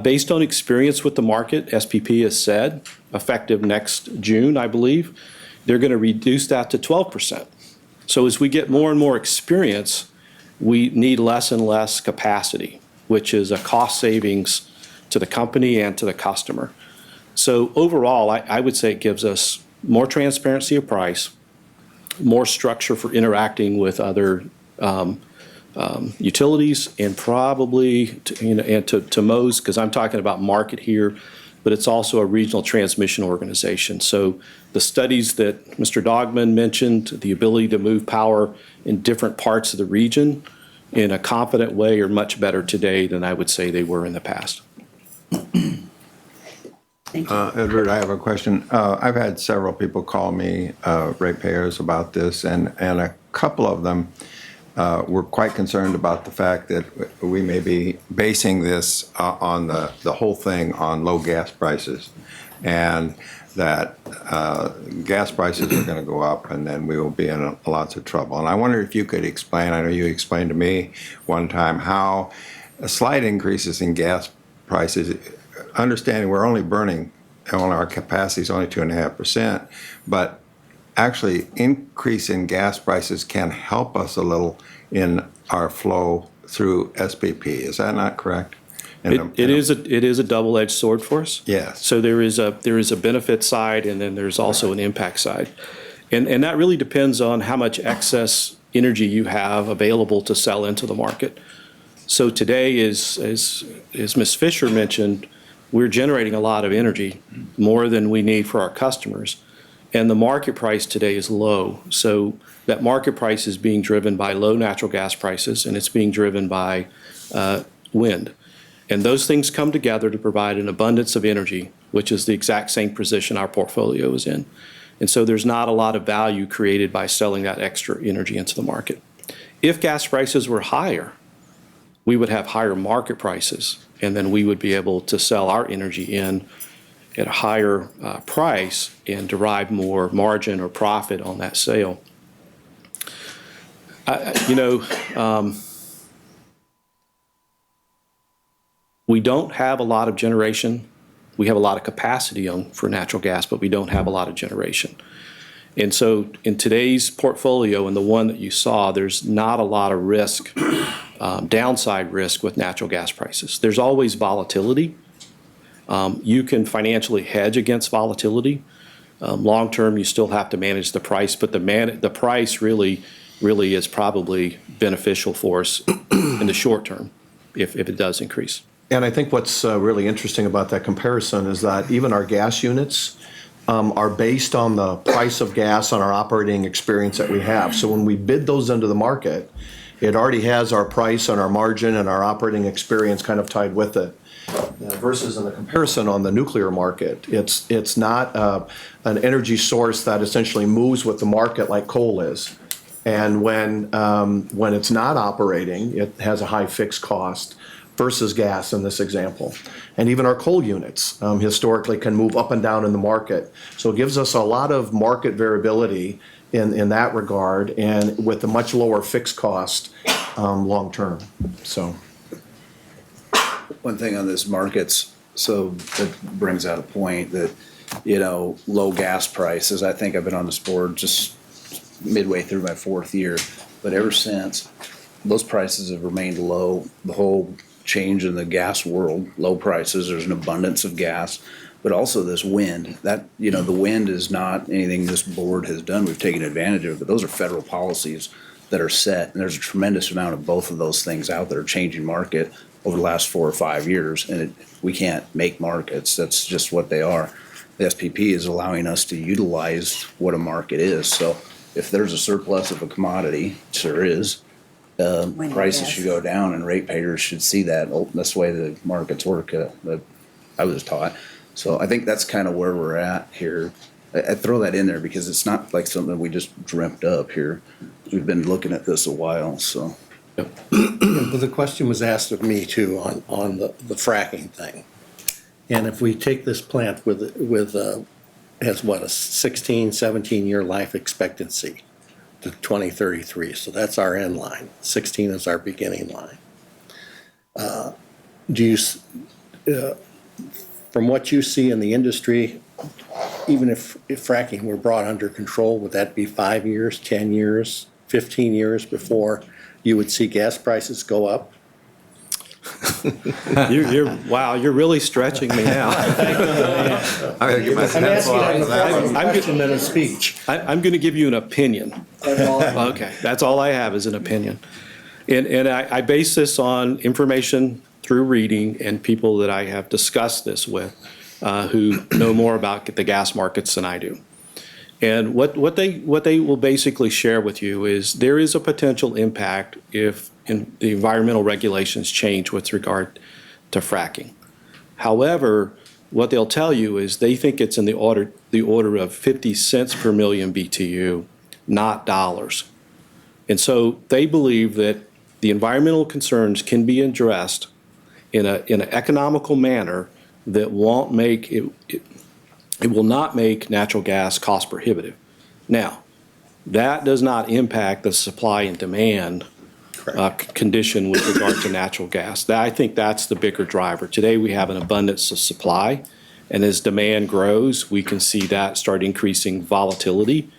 Based on experience with the market, SPP has said, effective next June, I believe, they're going to reduce that to 12%. So as we get more and more experience, we need less and less capacity, which is a cost savings to the company and to the customer. So overall, I would say it gives us more transparency of price, more structure for interacting with other utilities, and probably to Mo's, because I'm talking about market here, but it's also a regional transmission organization. So the studies that Mr. Dogman mentioned, the ability to move power in different parts of the region in a confident way, are much better today than I would say they were in the past. Thank you. Edward, I have a question. I've had several people call me, ratepayers, about this, and a couple of them were quite concerned about the fact that we may be basing this on the whole thing on low gas prices. and that gas prices are going to go up, and then we will be in lots of trouble. And I wonder if you could explain, I know you explained to me one time how slight increases in gas prices, understanding we're only burning, our capacity is only 2.5%, but actually increase in gas prices can help us a little in our flow through SPP. Is that not correct? It is a double-edged sword for us. Yes. So there is a benefit side, and then there's also an impact side. And that really depends on how much excess energy you have available to sell into the market. So today, as Ms. Fisher mentioned, we're generating a lot of energy, more than we need for our customers. And the market price today is low. So that market price is being driven by low natural gas prices, and it's being driven by wind. And those things come together to provide an abundance of energy, which is the exact same position our portfolio is in. And so there's not a lot of value created by selling that extra energy into the market. If gas prices were higher, we would have higher market prices, and then we would be able to sell our energy in at a higher price and derive more margin or profit on that sale. We don't have a lot of generation. We have a lot of capacity for natural gas, but we don't have a lot of generation. And so in today's portfolio and the one that you saw, there's not a lot of risk, downside risk with natural gas prices. There's always volatility. You can financially hedge against volatility. Long term, you still have to manage the price, but the price really is probably beneficial for us in the short term if it does increase. And I think what's really interesting about that comparison is that even our gas units are based on the price of gas on our operating experience that we have. So when we bid those into the market, it already has our price and our margin and our operating experience kind of tied with it. Versus in the comparison on the nuclear market, it's not an energy source that essentially moves with the market like coal is. And when it's not operating, it has a high fixed cost versus gas in this example. And even our coal units historically can move up and down in the market. So it gives us a lot of market variability in that regard, and with a much lower fixed cost long term. So One thing on this markets, so that brings out a point that, low gas prices, I think I've been on this board just midway through my 4th year, but ever since, those prices have remained low. The whole change in the gas world, low prices, there's an abundance of gas, but also this wind. That, the wind is not anything this board has done. We've taken advantage of it, but those are federal policies that are set, and there's a tremendous amount of both of those things out there changing market over the last 4 or 5 years, and we can't make markets. That's just what they are. The SPP is allowing us to utilize what a market is. So if there's a surplus of a commodity, which there is, prices should go down, and ratepayers should see that. That's the way the markets work that I was taught. So I think that's kind of where we're at here. I throw that in there because it's not like something we just dreamt up here. We've been looking at this a while, so. Well, the question was asked of me too on the fracking thing. And if we take this plant has what, a 16, 17-year life expectancy to 2033. So that's our end line. 16 is our beginning line. From what you see in the industry, even if fracking were brought under control, would that be 5 years, 10 years, 15 years before you would see gas prices go up? Wow, you're really stretching me now. I'm asking that question in a speech. I'm going to give you an opinion. Okay, that's all I have is an opinion. And I base this on information through reading and people that I have discussed this with who know more about the gas markets than I do. And what they will basically share with you is there is a potential impact if the environmental regulations change with regard to fracking. However, what they'll tell you is they think it's in the order of 50 cents per million BTU, not dollars. And so they believe that the environmental concerns can be addressed in an economical manner that won't make it It will not make natural gas cost prohibitive. Now, that does not impact the supply and demand condition with regard to natural gas. I think that's the bigger driver. Today, we have an abundance of supply, and as demand grows, we can see that start increasing volatility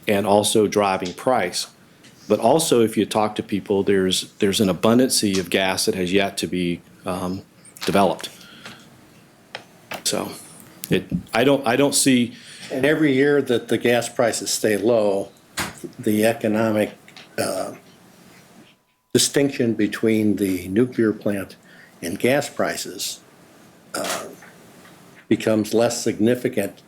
and also driving price. But also, if you talk to people, there's an abundancy of gas that has yet to be developed. So, I don't see. And every year that the gas prices stay low, the economic distinction between the nuclear plant and gas prices becomes less significant,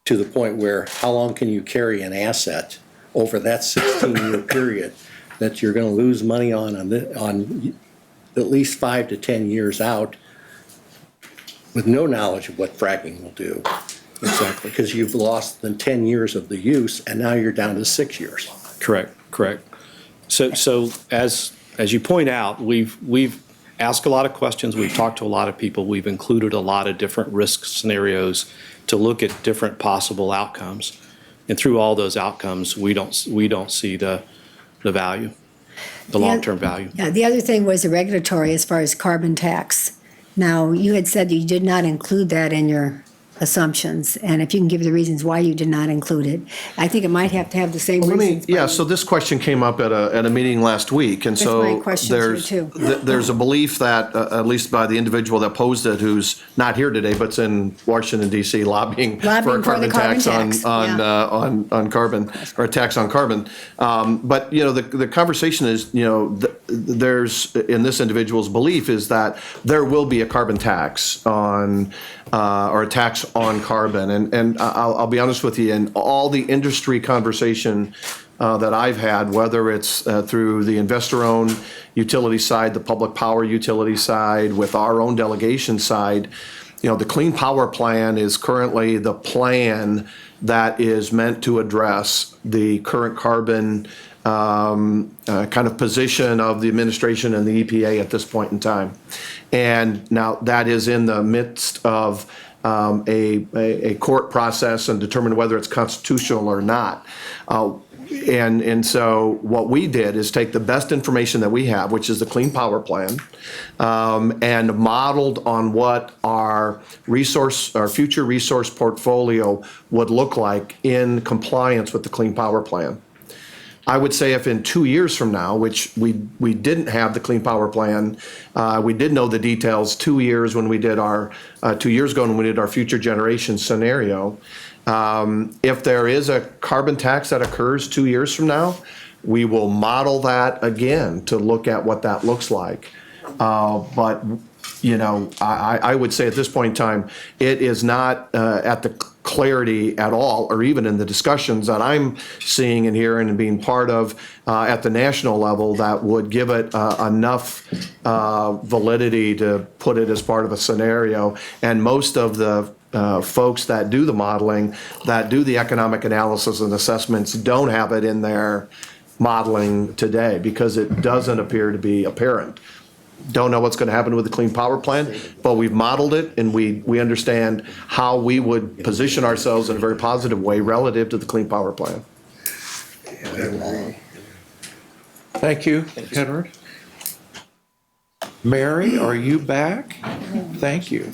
to the point where how long can you carry an asset over that 16-year period that you're going to lose money on at least 5 to 10 years out with no knowledge of what fracking will do. Exactly. Because you've lost the 10 years of the use, and now you're down to 6 years. Correct. So as you point out, we've asked a lot of questions, we've talked to a lot of people, we've included a lot of different risk scenarios to look at different possible outcomes. And through all those outcomes, we don't see the value, the long-term value. Yeah, the other thing was the regulatory as far as carbon tax. Now, you had said you did not include that in your assumptions, and if you can give the reasons why you did not include it. I think it might have to have the same reasons. Yeah, so this question came up at a meeting last week, and That's so my question to you, too. there's a belief that, at least by the individual that posed it, who's not here today, but's in Washington DC lobbying for a Lobbying for the carbon tax carbon tax, on carbon, or a tax on carbon. But, the conversation is, there's, in this individual's belief, is that there will be a carbon tax on, or a tax on carbon. And I'll be honest with you, in all the industry conversation that I've had, whether it's through the investor-owned utility side, the public power utility side, with our own delegation side, the Clean Power Plan is currently the plan that is meant to address the current carbon kind of position of the administration and the EPA at this point in time. And now that is in the midst of a court process and determine whether it's constitutional or not. And so what we did is take the best information that we have, which is the Clean Power Plan, and modeled on what our future resource portfolio would look like in compliance with the Clean Power Plan. I would say if in 2 years from now, which we didn't have the Clean Power Plan, we did know the details 2 years when we did our, 2 years ago when we did our future generation scenario. If there is a carbon tax that occurs 2 years from now, we will model that again to look at what that looks like. But I would say at this point in time, it is not at the clarity at all, or even in the discussions that I'm seeing and hearing and being part of at the national level, that would give it enough validity to put it as part of a scenario. And most of the folks that do the modeling, that do the economic analysis and assessments, don't have it in their modeling today because it doesn't appear to be apparent. Don't know what's going to happen with the Clean Power Plan, but we've modeled it, and we understand how we would position ourselves in a very positive way relative to the Clean Power Plan. Thank you, Edward. Mary, are you back? Thank you.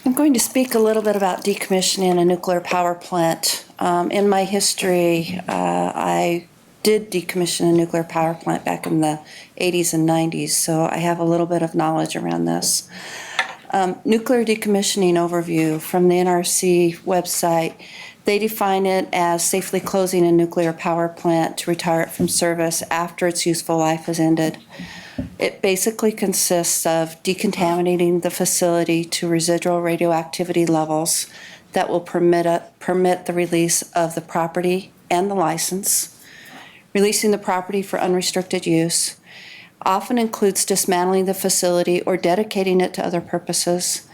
I'm going to speak a little bit about decommissioning a nuclear power plant. In my history, I did decommission a nuclear power plant back in the 80s and 90s, so I have a little bit of knowledge around this. Nuclear decommissioning overview from the NRC website, they define it as safely closing a nuclear power plant to retire it from service after its useful life has ended. It basically consists of decontaminating the facility to residual radioactivity levels that will permit the release of the property and the license. Releasing the property for unrestricted use often includes dismantling the facility or dedicating it to other purposes.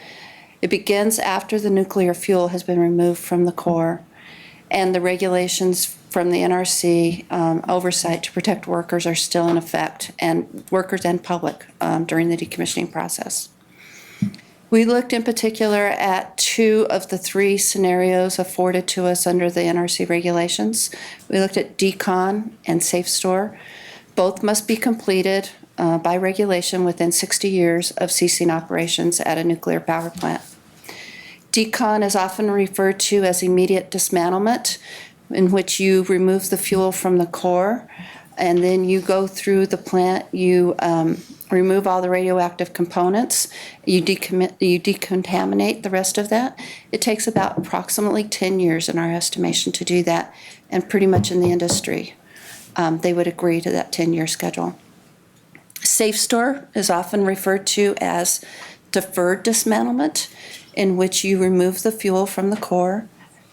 It begins after the nuclear fuel has been removed from the core, and the regulations from the NRC oversight to protect workers are still in effect, and workers and public during the decommissioning process. We looked in particular at 2 of the 3 scenarios afforded to us under the NRC regulations. We looked at decon and safe store. Both must be completed by regulation within 60 years of ceasing operations at a nuclear power plant. Decon is often referred to as immediate dismantlement, in which you remove the fuel from the core, and then you go through the plant, you remove all the radioactive components, you decontaminate the rest of that. It takes about approximately 10 years in our estimation to do that, and pretty much in the industry, they would agree to that 10-year schedule. Safe store is often referred to as deferred dismantlement, in which you remove the fuel from the core.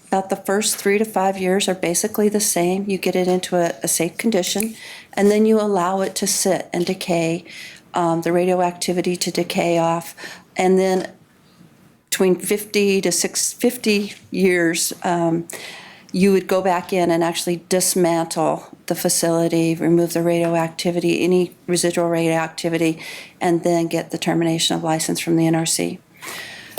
About the first 3 to 5 years are basically the same. You get it into a safe condition, and then you allow it to sit and decay, the radioactivity to decay off, and then between 50 to 50 years, you would go back in and actually dismantle the facility, remove the radioactivity, any residual radioactivity, and then get the termination of license from the NRC.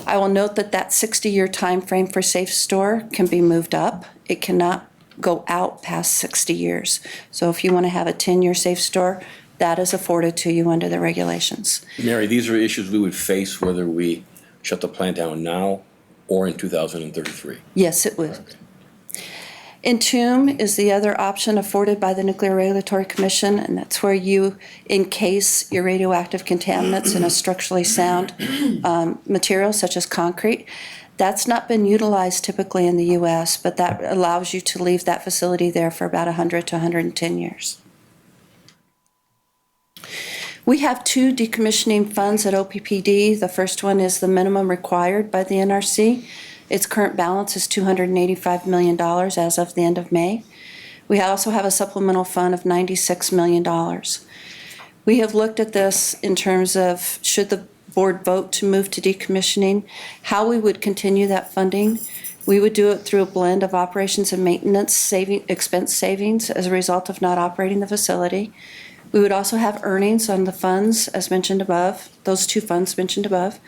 I will note that that 60-year time frame for safe store can be moved up. It cannot go out past 60 years. So if you want to have a 10-year safe store, that is afforded to you under the regulations. Mary, these are issues we would face whether we shut the plant down now or in 2033. Yes, it would. Entomb is the other option afforded by the Nuclear Regulatory Commission, and that's where you encase your radioactive contaminants in a structurally sound material such as concrete. That's not been utilized typically in the U.S., but that allows you to leave that facility there for about 100 to 110 years. We have 2 decommissioning funds at OPPD. The first one is the minimum required by the NRC. Its current balance is $285 million as of the end of May. We also have a supplemental fund of $96 million. We have looked at this in terms of, should the board vote to move to decommissioning, how we would continue that funding. We would do it through a blend of operations and maintenance expense savings as a result of not operating the facility. We would also have earnings on the funds, as mentioned above, those 2 funds mentioned above.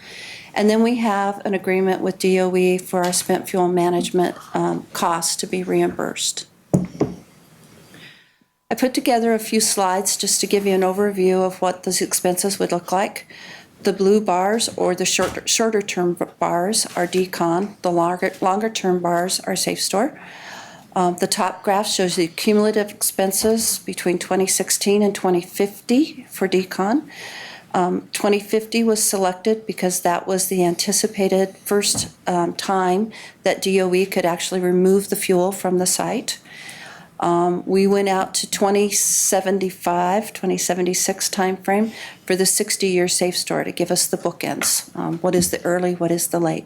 And then we have an agreement with DOE for our spent fuel management costs to be reimbursed. I put together a few slides just to give you an overview of what those expenses would look like. The blue bars, or the shorter term bars, are decon. The longer term bars are safe store. The top graph shows the cumulative expenses between 2016 and 2050 for decon. 2050 was selected because that was the anticipated first time that DOE could actually remove the fuel from the site. We went out to 2075, 2076 timeframe for the 60-year safe store to give us the bookends. What is the early, what is the late?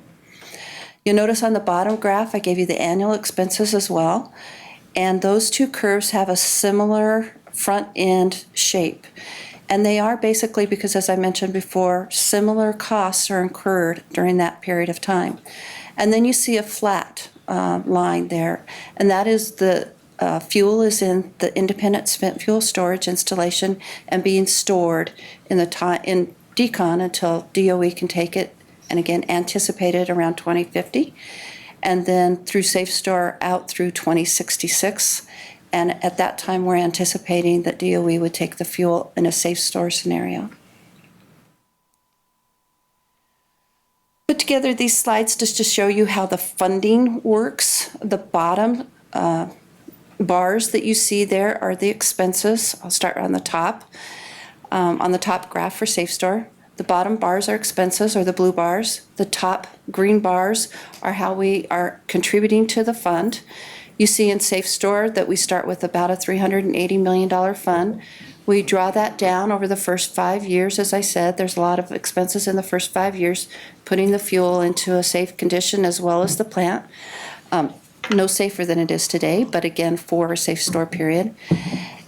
You'll notice on the bottom graph, I gave you the annual expenses as well. And those 2 curves have a similar front end shape. And they are basically because, as I mentioned before, similar costs are incurred during that period of time. And then you see a flat line there, and that is the fuel is in the independent spent fuel storage installation and being stored in decon until DOE can take it, and again, anticipated around 2050, and then through safe store out through 2066. And at that time, we're anticipating that DOE would take the fuel in a safe store scenario. Put together these slides just to show you how the funding works. The bottom bars that you see there are the expenses. I'll start on the top graph for safe store. The bottom bars are expenses, or the blue bars. The top green bars are how we are contributing to the fund. You see in safe store that we start with about a $380 million fund. We draw that down over the first 5 years. As I said, there's a lot of expenses in the first 5 years, putting the fuel into a safe condition as well as the plant. No safer than it is today, but again, for a safe store period.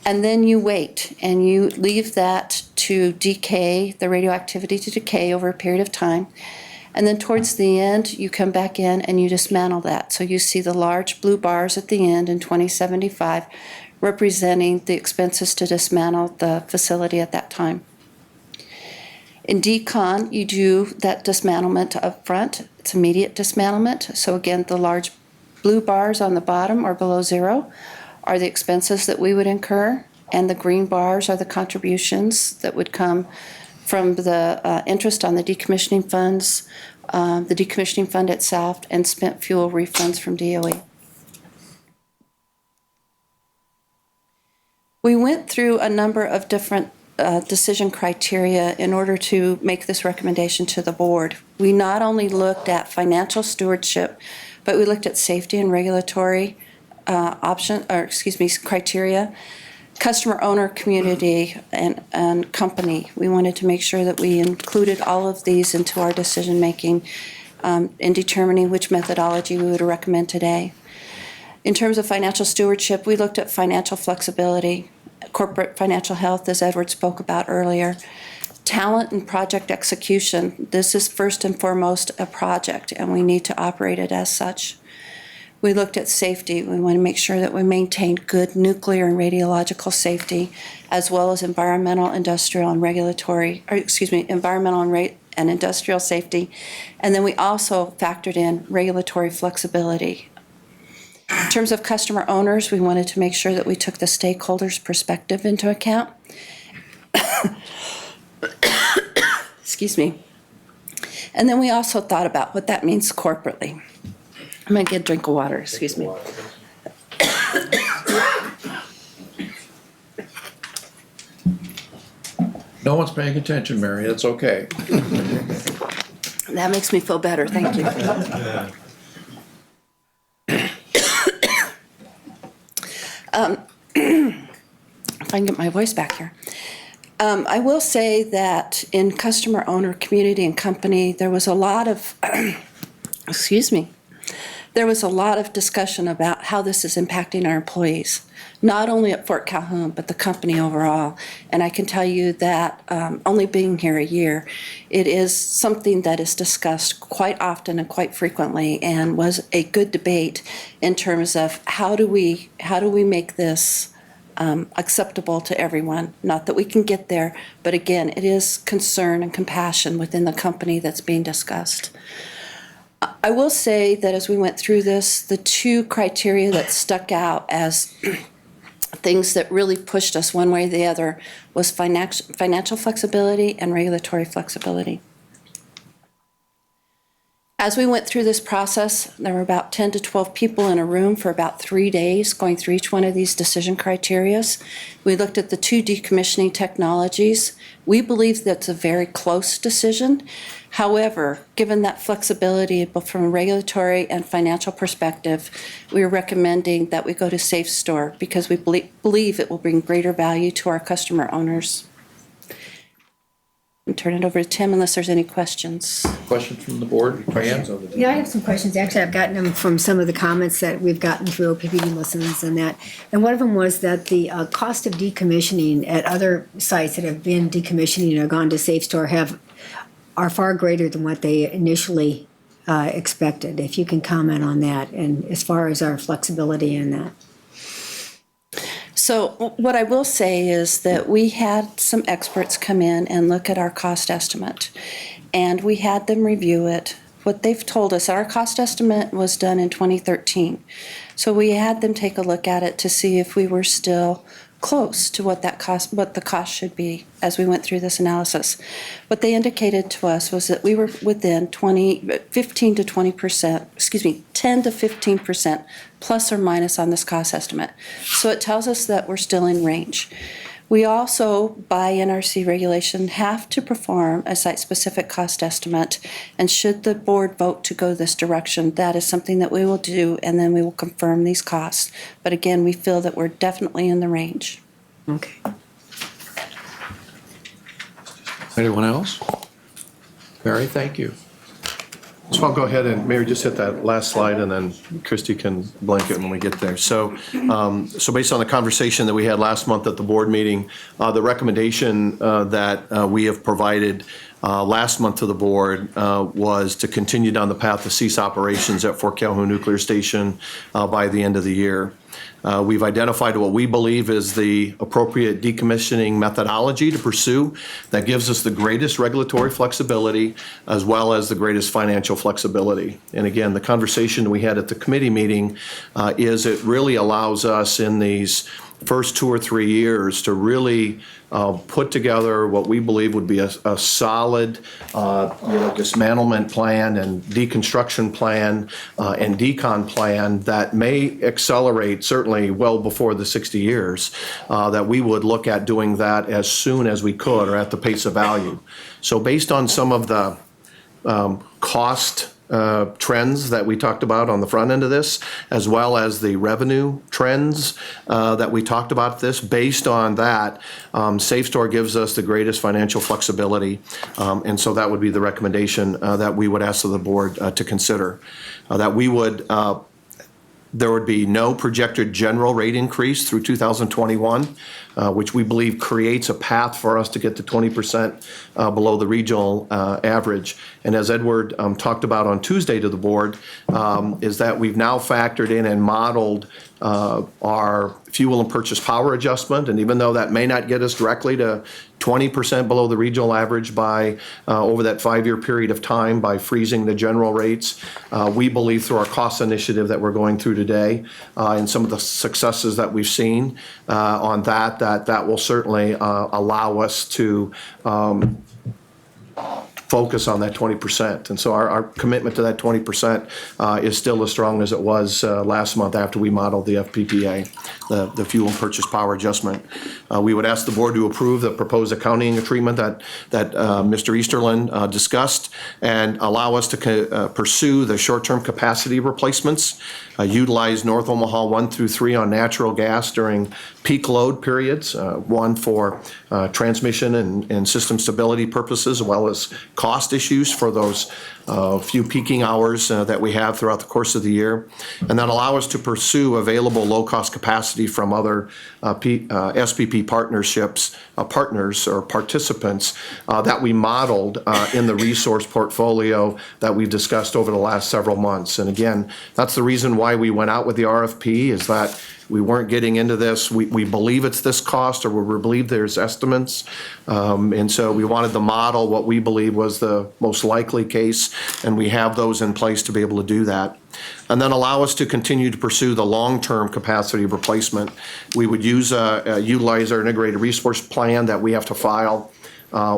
And then you wait, and you leave that to decay, the radioactivity to decay over a period of time. And then towards the end, you come back in and you dismantle that. So you see the large blue bars at the end in 2075 representing the expenses to dismantle the facility at that time. In decon, you do that dismantlement up front. It's immediate dismantlement. So again, the large blue bars on the bottom or below zero are the expenses that we would incur, and the green bars are the contributions that would come from the interest on the decommissioning funds, the decommissioning fund itself, and spent fuel refunds from DOE. We went through a number of different decision criteria in order to make this recommendation to the board. We not only looked at financial stewardship, but we looked at safety and regulatory criteria, customer, owner, community, and company. We wanted to make sure that we included all of these into our decision making in determining which methodology we would recommend today. In terms of financial stewardship, we looked at financial flexibility, corporate financial health, as Edward spoke about earlier, talent and project execution. This is first and foremost a project, and we need to operate it as such. We looked at safety. We want to make sure that we maintain good nuclear and radiological safety, as well as environmental, industrial, and industrial safety. And then we also factored in regulatory flexibility. In terms of customer owners, we wanted to make sure that we took the stakeholders' perspective into account. Excuse me. And then we also thought about what that means corporately. I'm going to get a drink of water, excuse me. No one's paying attention, Mary, it's okay. That makes me feel better, thank you. If I can get my voice back here. I will say that in customer, owner, community, and company, there was a lot of, there was a lot of discussion about how this is impacting our employees, not only at Fort Calhoun, but the company overall. And I can tell you that only being here a year, it is something that is discussed quite often and quite frequently, and was a good debate in terms of how do we make this acceptable to everyone. Not that we can get there, but again, it is concern and compassion within the company that's being discussed. I will say that as we went through this, the two criteria that stuck out as things that really pushed us one way or the other was financial flexibility and regulatory flexibility. As we went through this process, there were about 10 to 12 people in a room for about 3 days going through each one of these decision criteria. We looked at the two decommissioning technologies. We believe that's a very close decision. However, given that flexibility both from a regulatory and financial perspective, we are recommending that we go to Safe Store because we believe it will bring greater value to our customer owners. And turn it over to Tim unless there's any questions. Questions from the board? Diane? Yeah, I have some questions. Actually, I've gotten them from some of the comments that we've gotten through OPPD listens and that. And one of them was that the cost of decommissioning at other sites that have been decommissioning or gone to Safe Store are far greater than what they initially expected. If you can comment on that, and as far as our flexibility in that. So what I will say is that we had some experts come in and look at our cost estimate, and we had them review it. What they've told us, our cost estimate was done in 2013. So we had them take a look at it to see if we were still close to what the cost should be as we went through this analysis. What they indicated to us was that we were within 10 to 15% plus or minus on this cost estimate. So it tells us that we're still in range. We also, by NRC regulation, have to perform a site-specific cost estimate, and should the board vote to go this direction, that is something that we will do, and then we will confirm these costs. But again, we feel that we're definitely in the range. Okay. Anyone else? Mary, thank you. So I'll go ahead and maybe just hit that last slide, and then Christie can blank it when we get there. So based on the conversation that we had last month at the board meeting, the recommendation that we have provided last month to the board was to continue down the path to cease operations at Fort Calhoun Nuclear Station by the end of the year. We've identified what we believe is the appropriate decommissioning methodology to pursue that gives us the greatest regulatory flexibility as well as the greatest financial flexibility. And again, the conversation we had at the committee meeting is it really allows us in these first 2 or 3 years to really put together what we believe would be a solid dismantlement plan and deconstruction plan and decon plan that may accelerate certainly well before the 60 years, that we would look at doing that as soon as we could or at the pace of value. So based on some of the cost trends that we talked about on the front end of this, as well as the revenue trends that we talked about this. Based on that, SafeStore gives us the greatest financial flexibility, and so that would be the recommendation that we would ask of the board to consider. That we would there would be no projected general rate increase through 2021, which we believe creates a path for us to get to 20% below the regional average. And as Edward talked about on Tuesday to the board, is that we've now factored in and modeled our fuel and purchase power adjustment. And even though that may not get us directly to 20% below the regional average by over that 5-year period of time by freezing the general rates, we believe through our cost initiative that we're going through today and some of the successes that we've seen on that will certainly allow us to focus on that 20%. And so our commitment to that 20% is still as strong as it was last month after we modeled the FPPA, the fuel and purchase power adjustment. We would ask the board to approve the proposed accounting treatment that Mr. Easterlin discussed and allow us to pursue the short-term capacity replacements, utilize North Omaha 1 through 3 on natural gas during peak load periods, one for transmission and system stability purposes, as well as cost issues for those few peaking hours that we have throughout the course of the year, and then allow us to pursue available low-cost capacity from other SPP partnerships, partners or participants that we modeled in the resource portfolio that we've discussed over the last several months. And again, that's the reason why we went out with the RFP, is that we weren't getting into this. We believe it's this cost, or we believe there's estimates. And so we wanted to model what we believe was the most likely case, and we have those in place to be able to do that. And then allow us to continue to pursue the long-term capacity replacement. We would utilize our integrated resource plan that we have to file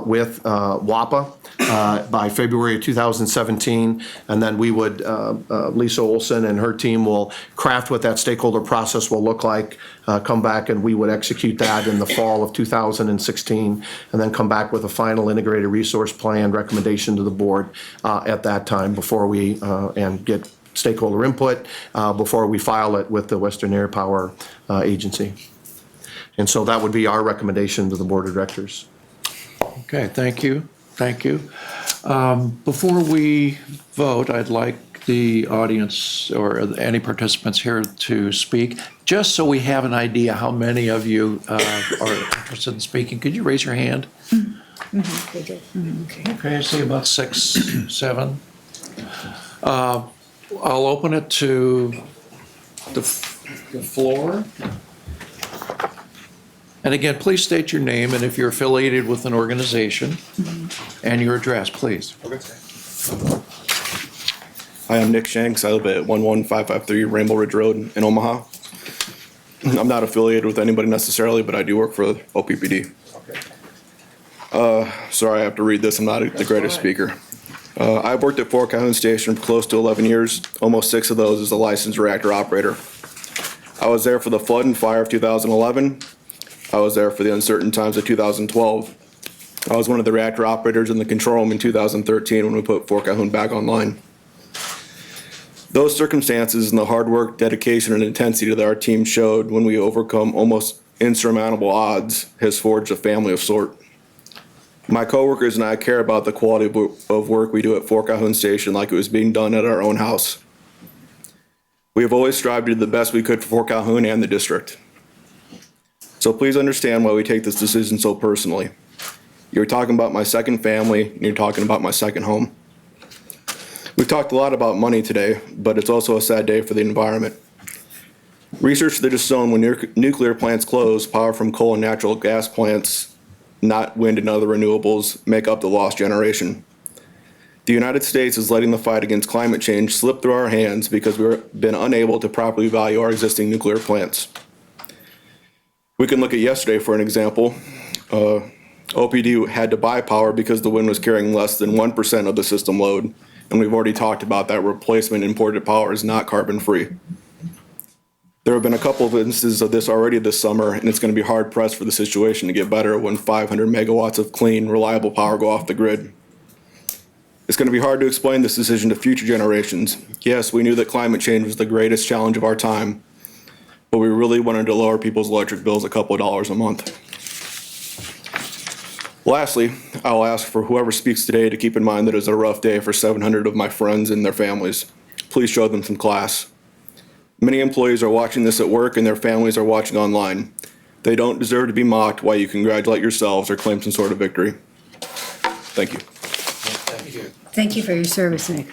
with WAPA by February of 2017, and then we would, Lisa Olson and her team will craft what that stakeholder process will look like, come back and we would execute that in the fall of 2016, and then come back with a final integrated resource plan recommendation to the board at that time before we, and get stakeholder input before we file it with the Western Air Power Agency. And so that would be our recommendation to the board of directors. Okay, thank you. Thank you. Before we vote, I'd like the audience or any participants here to speak, just so we have an idea how many of you are interested in speaking. Could you raise your hand? They do. Okay, I see about 6, 7. I'll open it to the floor. And again, please state your name and if you're affiliated with an organization and your address, please. Hi, I'm Nick Shanks. I live at 11553 Rainbow Ridge Road in Omaha. I'm not affiliated with anybody necessarily, but I do work for OPPD. Sorry, I have to read this. I'm not the greatest speaker. I've worked at Fort Calhoun Station for close to 11 years, almost 6 of those as a licensed reactor operator. I was there for the flood and fire of 2011. I was there for the uncertain times of 2012. I was one of the reactor operators in the control room in 2013 when we put Fort Calhoun back online. Those circumstances and the hard work, dedication, and intensity that our team showed when we overcome almost insurmountable odds has forged a family of sort. My coworkers and I care about the quality of work we do at Fort Calhoun Station like it was being done at our own house. We have always strived to do the best we could for Fort Calhoun and the district. So please understand why we take this decision so personally. You're talking about my second family, and you're talking about my second home. We've talked a lot about money today, but it's also a sad day for the environment. Research that has shown when nuclear plants close, power from coal and natural gas plants, not wind and other renewables, make up the lost generation. The United States is letting the fight against climate change slip through our hands because we've been unable to properly value our existing nuclear plants. We can look at yesterday for an example. OPPD had to buy power because the wind was carrying less than 1% of the system load, and we've already talked about that replacement imported power is not carbon-free. There have been a couple of instances of this already this summer, and it's going to be hard-pressed for the situation to get better when 500 megawatts of clean, reliable power go off the grid. It's going to be hard to explain this decision to future generations. Yes, we knew that climate change was the greatest challenge of our time, but we really wanted to lower people's electric bills a couple of dollars a month. Lastly, I'll ask for whoever speaks today to keep in mind that it's a rough day for 700 of my friends and their families. Please show them some class. Many employees are watching this at work and their families are watching online. They don't deserve to be mocked while you congratulate yourselves or claim some sort of victory. Thank you. Thank you for your service, Nick.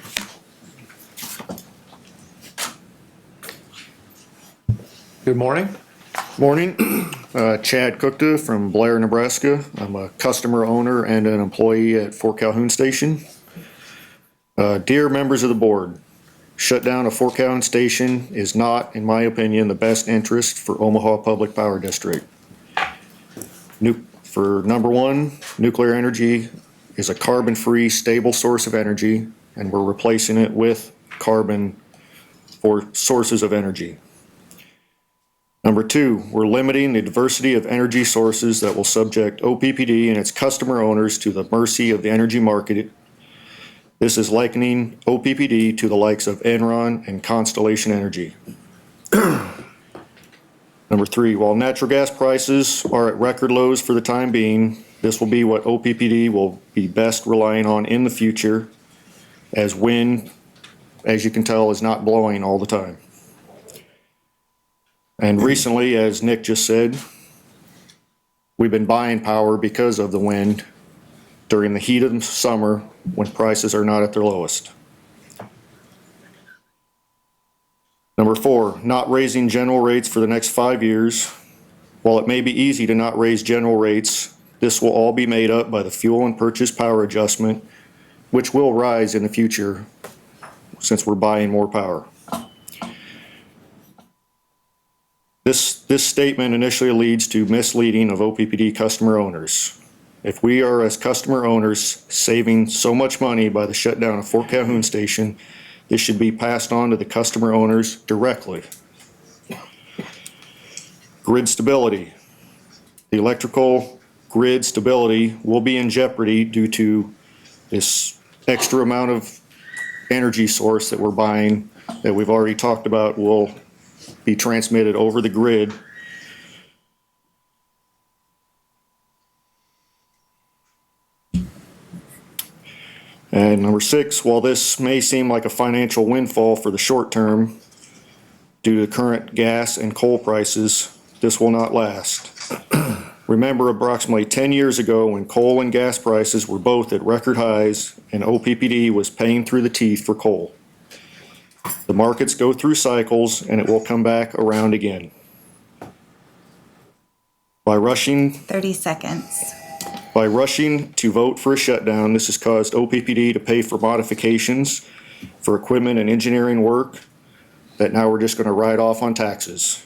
Good morning. Morning. Chad Cookta from Blair, Nebraska. I'm a customer owner and an employee at Fort Calhoun Station. Dear members of the board, shutdown of Fort Calhoun Station is not, in my opinion, the best interest for Omaha Public Power District. For number one, nuclear energy is a carbon-free, stable source of energy, and we're replacing it with carbon for sources of energy. Number two, we're limiting the diversity of energy sources that will subject OPPD and its customer owners to the mercy of the energy market. This is likening OPPD to the likes of Enron and Constellation Energy. Number three, while natural gas prices are at record lows for the time being, this will be what OPPD will be best relying on in the future, as wind, as you can tell, is not blowing all the time. And recently, as Nick just said, we've been buying power because of the wind during the heat of the summer when prices are not at their lowest. Number four, not raising general rates for the next 5 years. While it may be easy to not raise general rates, this will all be made up by the fuel and purchase power adjustment, which will rise in the future since we're buying more power. This statement initially leads to misleading of OPPD customer owners. If we are, as customer owners, saving so much money by the shutdown of Fort Calhoun Station, this should be passed on to the customer owners directly. Grid stability. The electrical grid stability will be in jeopardy due to this extra amount of energy source that we're buying that we've already talked about will be transmitted over the grid. And number six, while this may seem like a financial windfall for the short term, due to current gas and coal prices, this will not last. Remember approximately 10 years ago when coal and gas prices were both at record highs and OPPD was paying through the teeth for coal. The markets go through cycles and it will come back around again. By rushing 30 seconds. By rushing to vote for a shutdown, this has caused OPPD to pay for modifications for equipment and engineering work that now we're just going to write off on taxes.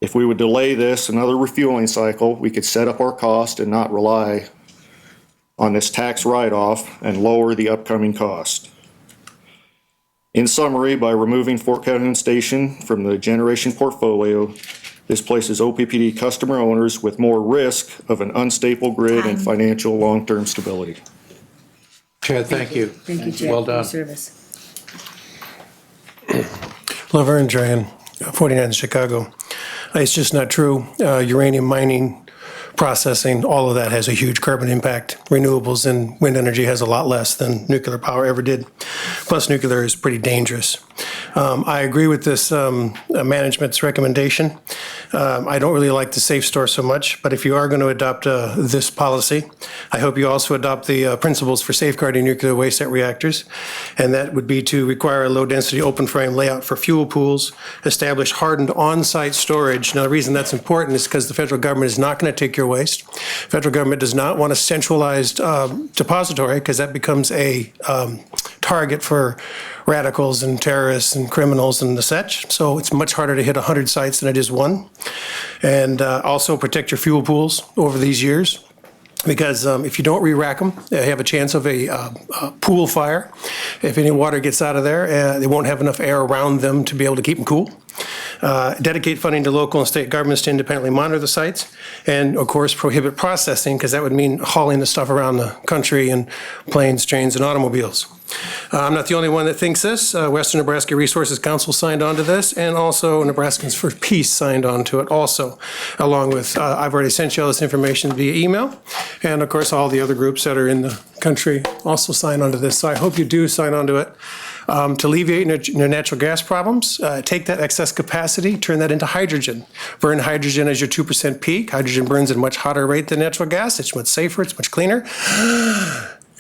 If we would delay this another refueling cycle, we could set up our cost and not rely on this tax write-off and lower the upcoming cost. In summary, by removing Fort Calhoun Station from the generation portfolio, this places OPPD customer owners with more risk of an unstable grid and financial long-term stability. Chad, thank you. Thank you, Chad, Well for your done. service. Laverne Tran, 49 Chicago. It's just not true. Uranium mining, processing, all of that has a huge carbon impact. Renewables and wind energy has a lot less than nuclear power ever did. Plus, nuclear is pretty dangerous. I agree with this management's recommendation. I don't really like the safe store so much, but if you are going to adopt this policy, I hope you also adopt the principles for safeguarding nuclear waste at reactors. And that would be to require a low-density open-frame layout for fuel pools, establish hardened on-site storage. Now, the reason that's important is because the federal government is not going to take your waste. Federal government does not want a centralized depository, because that becomes a target for radicals and terrorists and criminals and the such. So it's much harder to hit 100 sites than it is one. And also protect your fuel pools over these years, because if you don't re-rack them, they have a chance of a pool fire. If any water gets out of there, they won't have enough air around them to be able to keep them cool. Dedicate funding to local and state governments to independently monitor the sites, and of course prohibit processing, because that would mean hauling the stuff around the country in planes, trains, and automobiles. I'm not the only one that thinks this. Western Nebraska Resources Council signed on to this, and also Nebraskans for Peace signed on to it also, along with, I've already sent you all this information via email, and of course all the other groups that are in the country also signed on to this. So I hope you do sign on to it. To alleviate your natural gas problems, take that excess capacity, turn that into hydrogen. Burn hydrogen as your 2% peak. Hydrogen burns at a much hotter rate than natural gas. It's much safer, it's much cleaner.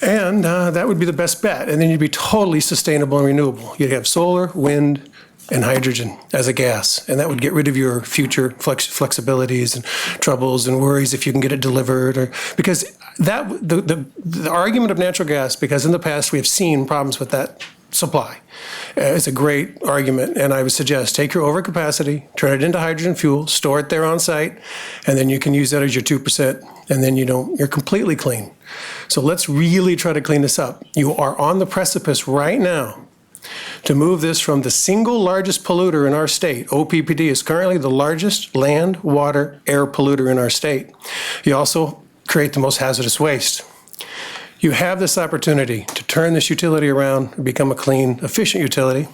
And that would be the best bet. And then you'd be totally sustainable and renewable. You'd have solar, wind, and hydrogen as a gas. And that would get rid of your future flexibilities and troubles and worries if you can get it delivered. Or because that the argument of natural gas, because in the past we have seen problems with that supply. It's a great argument, and I would suggest take your overcapacity, turn it into hydrogen fuel, store it there on site, and then you can use that as your 2%, and then you're completely clean. So let's really try to clean this up. You are on the precipice right now to move this from the single largest polluter in our state. OPPD is currently the largest land, water, air polluter in our state. You also create the most hazardous waste. You have this opportunity to turn this utility around and become a clean, efficient utility.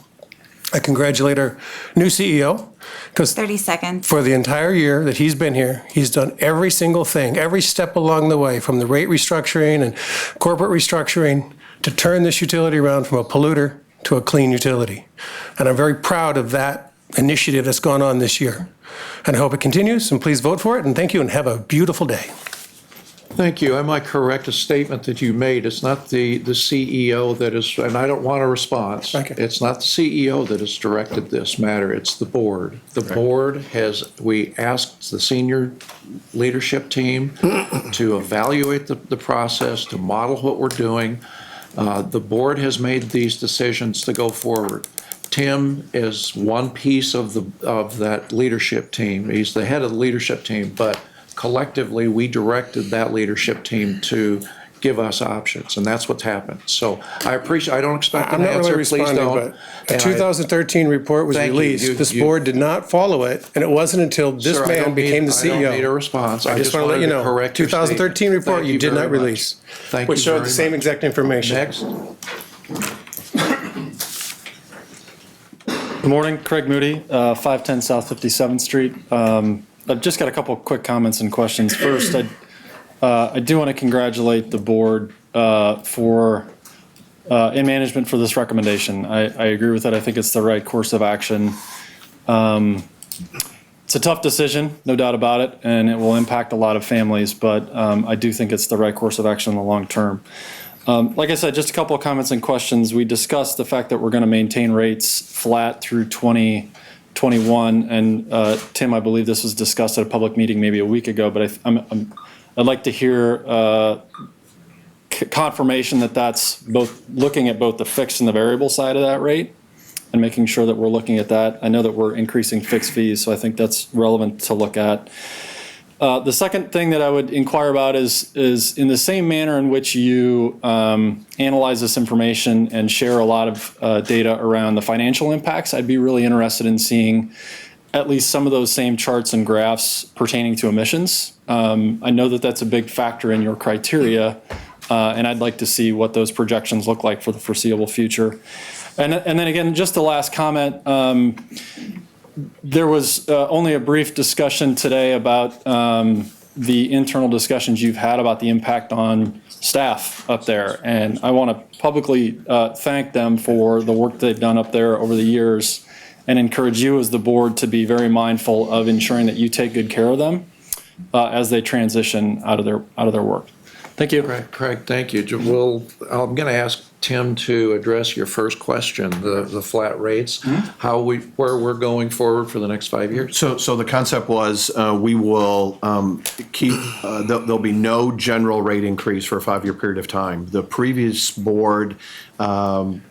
I congratulate our new CEO, because 30 seconds. for the entire year that he's been here, he's done every single thing, every step along the way, from the rate restructuring and corporate restructuring, to turn this utility around from a polluter to a clean utility. And I'm very proud of that initiative that's gone on this year. And I hope it continues, and please vote for it, and thank you, and have a beautiful day. Thank you. I might correct a statement that you made. It's not the CEO that is, and I don't want a response. Okay. It's not the CEO that has directed this matter. It's the board. The board we asked the senior leadership team to evaluate the process, to model what we're doing. The board has made these decisions to go forward. Tim is one piece of that leadership team. He's the head of the leadership team, but collectively, we directed that leadership team to give us options, and that's what's happened. So I appreciate, I don't expect an I'm not really answer, please responding, don't. but a 2013 report was Thank you. released. This board did not follow it, and it wasn't until this Sir, I man don't need- became the I don't need a CEO. response. I just want to let you wanted to know, correct your 2013 statement. report Thank you did very not much. release, Thank which you showed very the same much. exact information. Next. Good morning, Craig Moody, 510 South 57th Street. I've just got a couple quick comments and questions. First, I do want to congratulate the board for in management for this recommendation. I agree with it. I think it's the right course of action. It's a tough decision, no doubt about it, and it will impact a lot of families, but I do think it's the right course of action in the long term. Like I said, just a couple of comments and questions. We discussed the fact that we're going to maintain rates flat through 2021, and Tim, I believe this was discussed at a public meeting maybe a week ago, but I'd like to hear confirmation that that's both looking at both the fixed and the variable side of that rate and making sure that we're looking at that. I know that we're increasing fixed fees, so I think that's relevant to look at. The second thing that I would inquire about is in the same manner in which you analyze this information and share a lot of data around the financial impacts, I'd be really interested in seeing at least some of those same charts and graphs pertaining to emissions. I know that that's a big factor in your criteria, and I'd like to see what those projections look like for the foreseeable future. And then again, just the last comment, there was only a brief discussion today about the internal discussions you've had about the impact on staff up there. And I want to publicly thank them for the work they've done up there over the years and encourage you as the board to be very mindful of ensuring that you take good care of them as they transition out of their work. Thank you. Craig, thank you. I'm going to ask Tim to address your first question, the flat rates, where we're going forward for the next 5 years. So the concept was, we will keep, there'll be no general rate increase for a 5-year period of time. The previous board action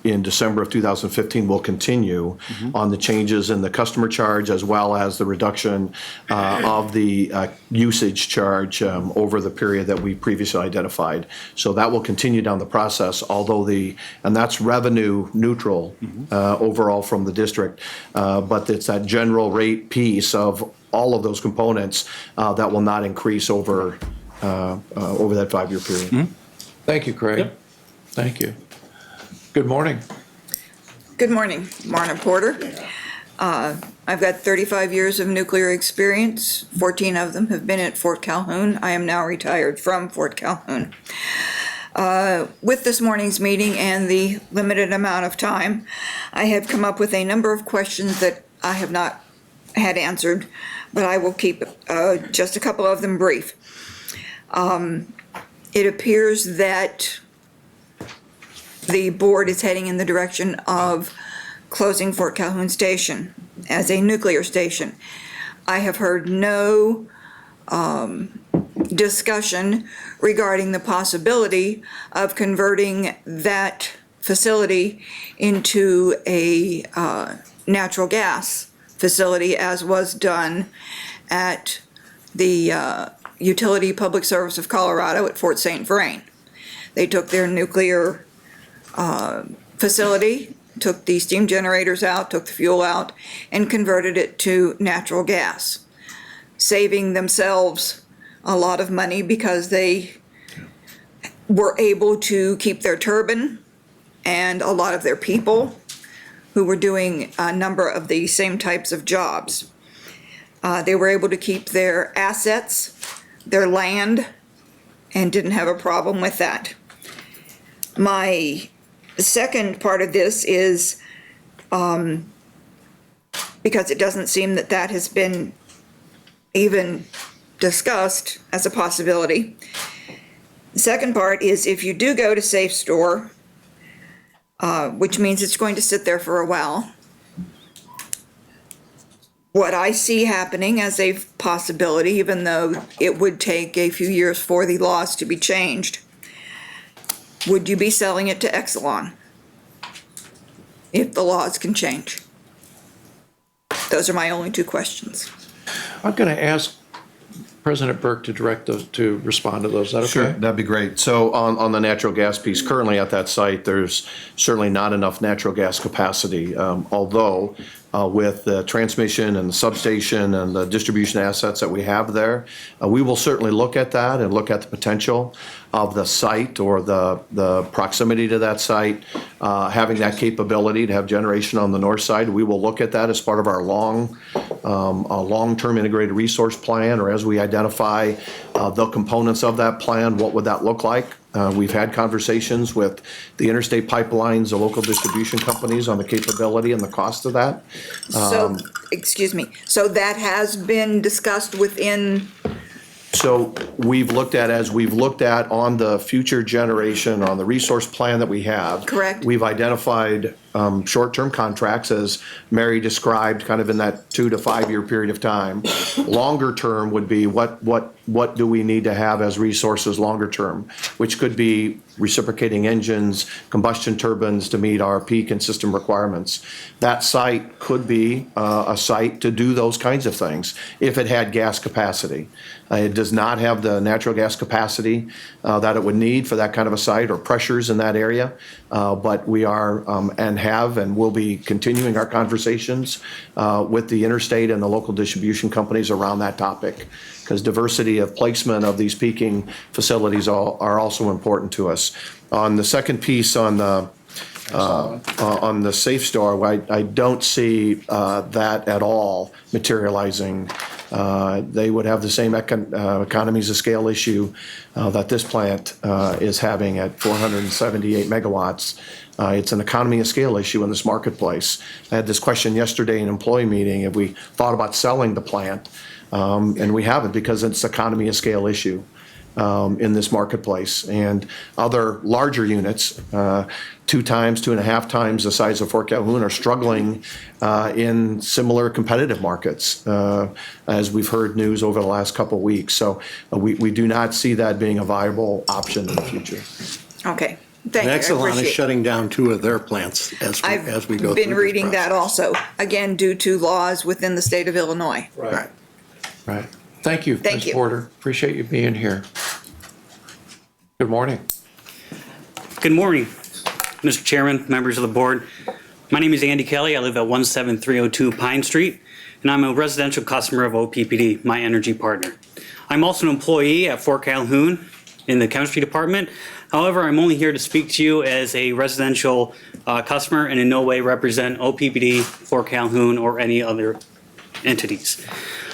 in December of 2015 will continue on the changes in the customer charge as well as the reduction of the usage charge over the period that we previously identified. So that will continue down the process, although and that's revenue neutral overall from the district. But it's that general rate piece of all of those components that will not increase over that 5-year period. Thank you, Craig. Yep. Thank you. Good morning. Good morning, Marna Porter. I've got 35 years of nuclear experience. 14 of them have been at Fort Calhoun. I am now retired from Fort Calhoun. With this morning's meeting and the limited amount of time, I have come up with a number of questions that I have not had answered, but I will keep just a couple of them brief. It appears that the board is heading in the direction of closing Fort Calhoun Station as a nuclear station. I have heard no discussion regarding the possibility of converting that facility into a natural gas facility, as was done at the Utility Public Service of Colorado at Fort St. Vrain. They took their nuclear facility, took the steam generators out, took the fuel out, and converted it to natural gas, saving themselves a lot of money because they were able to keep their turbine and a lot of their people who were doing a number of the same types of jobs. They were able to keep their assets, their land, and didn't have a problem with that. My second part of this is, because it doesn't seem that that has been even discussed as a possibility. The second part is, if you do go to Safe Store, which means it's going to sit there for a while, what I see happening as a possibility, even though it would take a few years for the laws to be changed, would you be selling it to Exelon if the laws can change? Those are my only two questions. I'm going to ask President Burke to direct those, to respond to those. Is that okay? Sure, that'd be great. So on the natural gas piece, currently at that site, there's certainly not enough natural gas capacity, although with the transmission and the substation and the distribution assets that we have there, we will certainly look at that and look at the potential of the site or the proximity to that site, having that capability to have generation on the north side. We will look at that as part of our long-term integrated resource plan, or as we identify the components of that plan, what would that look like? We've had conversations with the interstate pipelines, the local distribution companies on the capability and the cost of that. So, excuse me, so that has been discussed within? So we've looked at, as we've looked at on the future generation, on the resource plan that we have. Correct. We've identified short-term contracts, as Mary described, kind of in that 2 to 5 year period of time. Longer term would be what do we need to have as resources longer term, which could be reciprocating engines, combustion turbines to meet our peak and system requirements. That site could be a site to do those kinds of things if it had gas capacity. It does not have the natural gas capacity that it would need for that kind of a site, or pressures in that area, but we are and have and will be continuing our conversations with the interstate and the local distribution companies around that topic, because diversity of placement of these peaking facilities are also important to us. On the second piece, on the on the Safe Store, I don't see that at all materializing. They would have the same economies of scale issue that this plant is having at 478 megawatts. It's an economy of scale issue in this marketplace. I had this question yesterday in an employee meeting, if we thought about selling the plant, and we haven't because it's economy of scale issue in this marketplace. And other larger units, 2.5 times the size of Fort Calhoun, are struggling in similar competitive markets, as we've heard news over the last couple of weeks. So we do not see that being a viable option in the future. Okay, thank you. I Exelon is appreciate it. shutting down 2 of their plants as we go through I've this been reading that process. also, again, due to laws within the state of Illinois. Right. Right. Thank you, Thank Ms. you. Porter. Appreciate you being here. Good morning. Good morning, Mr. Chairman, members of the board. My name is Andy Kelly. I live at 17302 Pine Street, and I'm a residential customer of OPPD, my energy partner. I'm also an employee at Fort Calhoun in the chemistry department. However, I'm only here to speak to you as a residential customer and in no way represent OPPD, Fort Calhoun, or any other entities.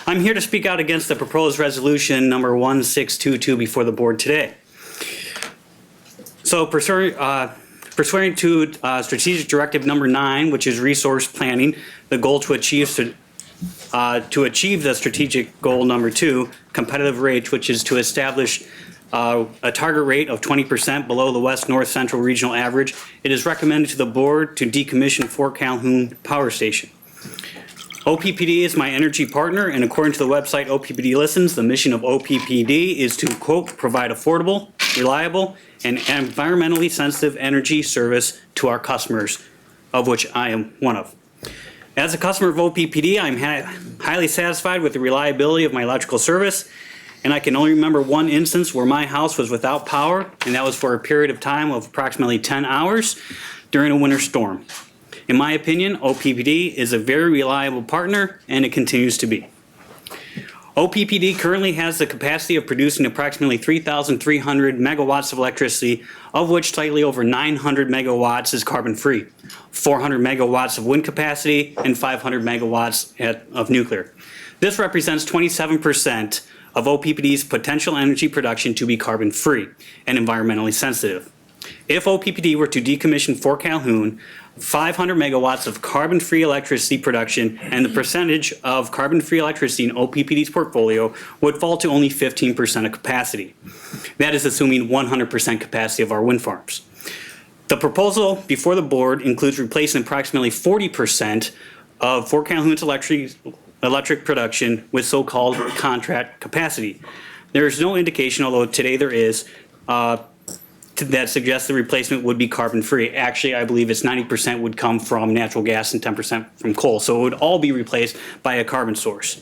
I'm here to speak out against the proposed resolution number 1622 before the board today. So pursuant to strategic directive number 9, which is resource planning, the goal to achieve the strategic goal number 2, competitive rates, which is to establish a target rate of 20% below the West North Central regional average, it is recommended to the board to decommission Fort Calhoun Power Station. OPPD is my energy partner, and according to the website OPPD Listens, the mission of OPPD is to, quote, provide affordable, reliable, and environmentally sensitive energy service to our customers, of which I am one of. As a customer of OPPD, I'm highly satisfied with the reliability of my electrical service, and I can only remember one instance where my house was without power, and that was for a period of time of approximately 10 hours during a winter storm. In my opinion, OPPD is a very reliable partner, and it continues to be. OPPD currently has the capacity of producing approximately 3,300 megawatts of electricity, of which slightly over 900 megawatts is carbon-free, 400 megawatts of wind capacity, and 500 megawatts of nuclear. This represents 27% of OPPD's potential energy production to be carbon-free and environmentally sensitive. If OPPD were to decommission Fort Calhoun, 500 megawatts of carbon-free electricity production and the percentage of carbon-free electricity in OPPD's portfolio would fall to only 15% of capacity. That is assuming 100% capacity of our wind farms. The proposal before the board includes replacing approximately 40% of Fort Calhoun's electric production with so-called contract capacity. There is no indication, although today there is, that suggests the replacement would be carbon-free. Actually, I believe it's 90% would come from natural gas and 10% from coal, so it would all be replaced by a carbon source.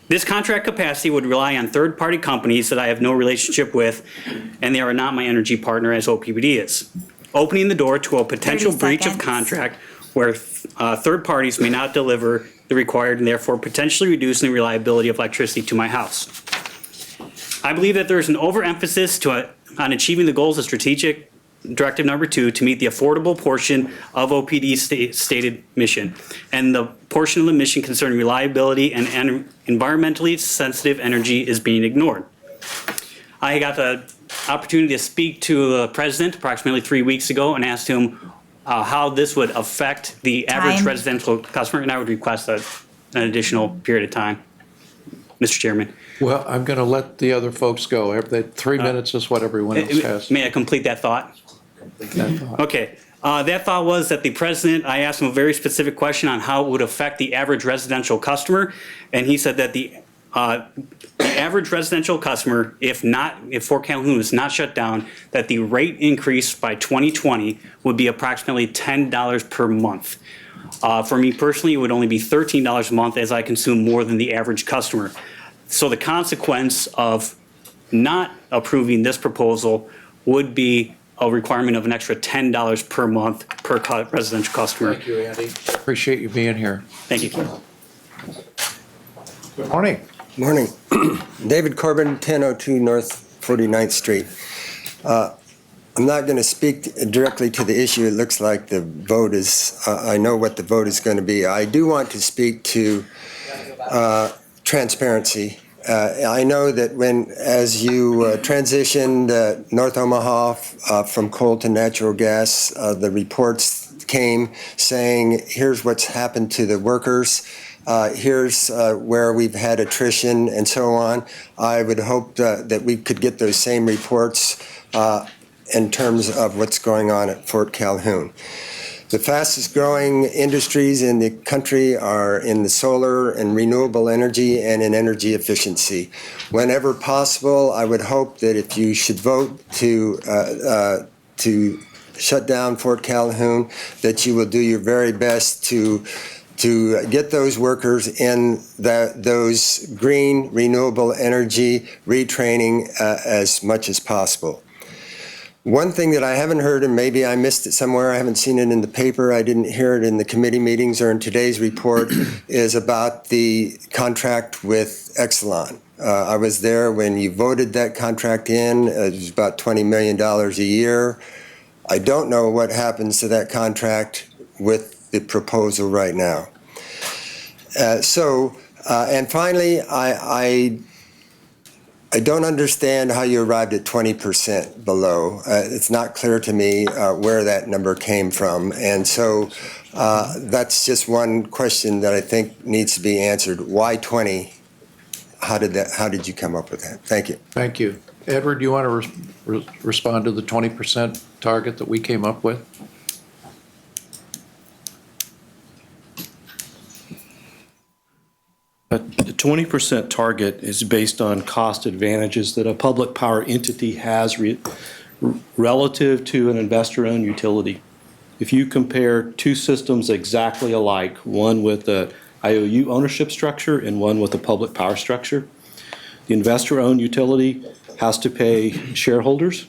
This contract capacity would rely on third-party companies that I have no relationship with, and they are not my energy partner as OPPD is, opening the door to a potential breach of contract where third parties may not deliver the required and therefore potentially reducing the reliability of electricity to my house. I believe that there is an overemphasis on achieving the goals of strategic directive number 2 to meet the affordable portion of OPPD's stated mission, and the portion of the mission concerning reliability and environmentally sensitive energy is being ignored. I got the opportunity to speak to the president approximately 3 weeks ago and asked him how this would affect the average residential customer, and I would request an additional period of time, Mr. Chairman. Well, I'm going to let the other folks go. 3 minutes is what everyone else has. May I complete that thought? Okay. That thought was that the president, I asked him a very specific question on how it would affect the average residential customer, and he said that the average residential customer, if Fort Calhoun is not shut down, that the rate increase by 2020 would be approximately $10 per month. For me personally, it would only be $13 a month as I consume more than the average customer. So the consequence of not approving this proposal would be a requirement of an extra $10 per month per residential customer. Thank you, Andy. Appreciate you being here. Thank you. Good morning. Morning. David Corbin, 1002 North 49th Street. I'm not going to speak directly to the issue. It looks like the vote is, I know what the vote is going to be. I do want to speak to transparency. I know that as you transitioned North Omaha from coal to natural gas, the reports came saying, here's what's happened to the workers. Here's where we've had attrition and so on. I would hope that we could get those same reports in terms of what's going on at Fort Calhoun. The fastest growing industries in the country are in the solar and renewable energy and in energy efficiency. Whenever possible, I would hope that if you should vote to shut down Fort Calhoun, that you will do your very best to get those workers in those green renewable energy retraining as much as possible. One thing that I haven't heard, and maybe I missed it somewhere, I haven't seen it in the paper, I didn't hear it in the committee meetings or in today's report, is about the contract with Exelon. I was there when you voted that contract in. It was about $20 million a year. I don't know what happens to that contract with the proposal right now. And finally, I don't understand how you arrived at 20% below. It's not clear to me where that number came from. And so that's just one question that I think needs to be answered. Why 20? How did you come up with that? Thank you. Thank you. Edward, do you want to respond to the 20% target that we came up with? The 20% target is based on cost advantages that a public power entity has relative to an investor-owned utility. If you compare two systems exactly alike, one with a IOU ownership structure and one with a public power structure, the investor-owned utility has to pay shareholders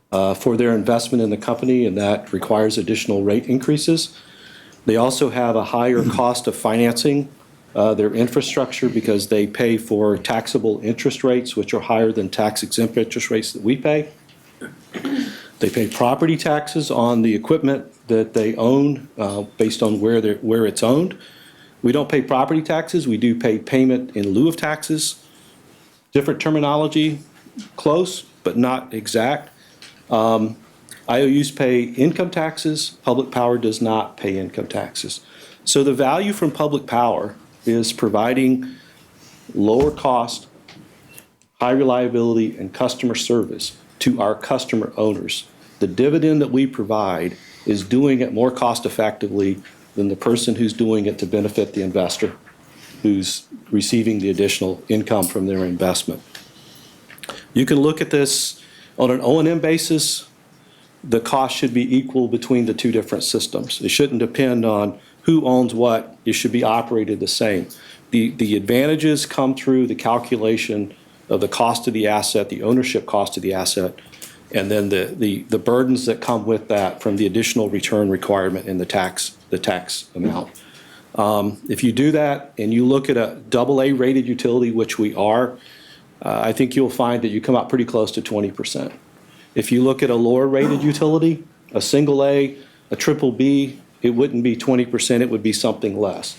for their investment in the company, and that requires additional rate increases. They also have a higher cost of financing their infrastructure because they pay for taxable interest rates, which are higher than tax-exempt interest rates that we pay. They pay property taxes on the equipment that they own based on where it's owned. We don't pay property taxes. We do pay payment in lieu of taxes. Different terminology, close, but not exact. IOUs pay income taxes. Public power does not pay income taxes. So the value from public power is providing lower cost, high reliability, and customer service to our customer owners. The dividend that we provide is doing it more cost effectively than the person who's doing it to benefit the investor who's receiving the additional income from their investment. You can look at this on an O&M basis. The cost should be equal between the two different systems. It shouldn't depend on who owns what. It should be operated the same. The advantages come through the calculation of the cost of the asset, the ownership cost of the asset, and then the burdens that come with that from the additional return requirement in the tax amount. If you do that and you look at a AA rated utility, which we are, I think you'll find that you come out pretty close to 20%. If you look at a lower rated utility, a single A, a triple B, it wouldn't be 20%, it would be something less.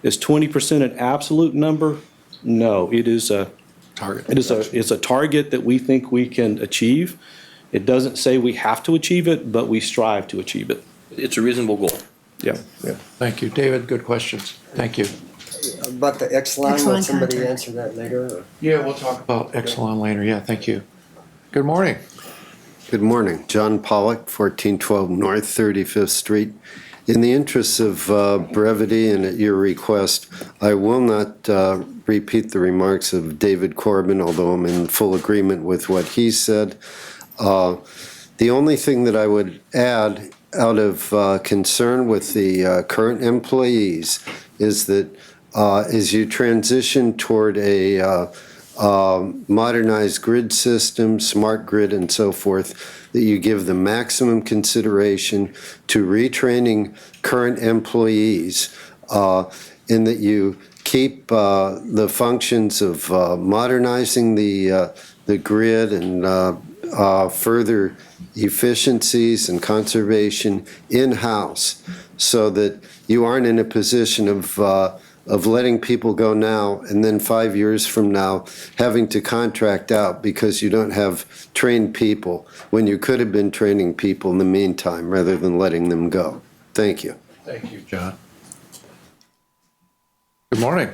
Is 20% an absolute number? No, it is a target. It's a target that we think we can achieve. It doesn't say we have to achieve it, but we strive to achieve it. It's a reasonable goal. Yeah. Thank you. David, good questions. Thank you. About the Exelon, will somebody answer that later? Or? Yeah, we'll talk about Exelon later. Yeah, thank you. Good morning. Good morning. John Pollock, 1412 North 35th Street. In the interest of brevity and at your request, I will not repeat the remarks of David Corbin, although I'm in full agreement with what he said. The only thing that I would add out of concern with the current employees is that as you transition toward a modernized grid system, smart grid and so forth, that you give the maximum consideration to retraining current employees in that you keep the functions of modernizing the grid and further efficiencies and conservation in-house so that you aren't in a position of letting people go now and then 5 years from now having to contract out because you don't have trained people when you could have been training people in the meantime rather than letting them go. Thank you. Thank you, John. Good morning.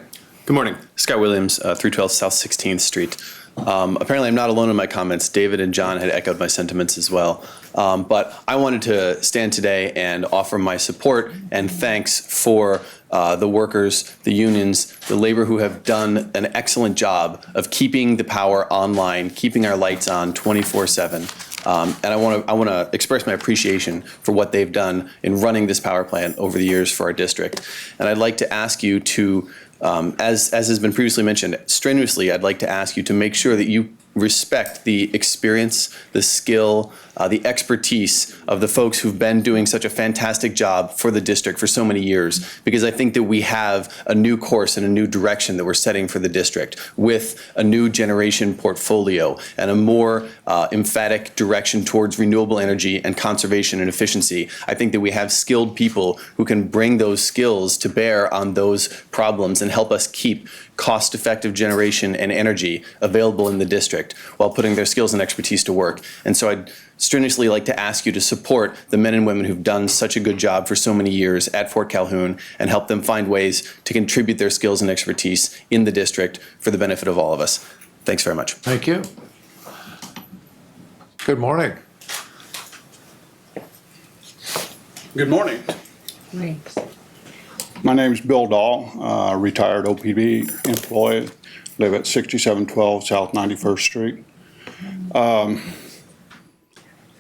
Good morning. Scott Williams, 312 South 16th Street. Apparently I'm not alone in my comments. David and John had echoed my sentiments as well. But I wanted to stand today and offer my support and thanks for the workers, the unions, the labor who have done an excellent job of keeping the power online, keeping our lights on 24/7. And I want to express my appreciation for what they've done in running this power plant over the years for our district. And I'd like to ask you to, as has been previously mentioned, strenuously, I'd like to ask you to make sure that you respect the experience, the skill, the expertise of the folks who've been doing such a fantastic job for the district for so many years, because I think that we have a new course and a new direction that we're setting for the district with a new generation portfolio and a more emphatic direction towards renewable energy and conservation and efficiency. I think that we have skilled people who can bring those skills to bear on those problems and help us keep cost-effective generation and energy available in the district while putting their skills and expertise to work. And so I'd strenuously like to ask you to support the men and women who've done such a good job for so many years at Fort Calhoun and help them find ways to contribute their skills and expertise in the district for the benefit of all of us. Thanks very much. Thank you. Good morning. Good morning. Right. My name is Bill Dahl, retired OPPD employee, live at 6712 South 91st Street.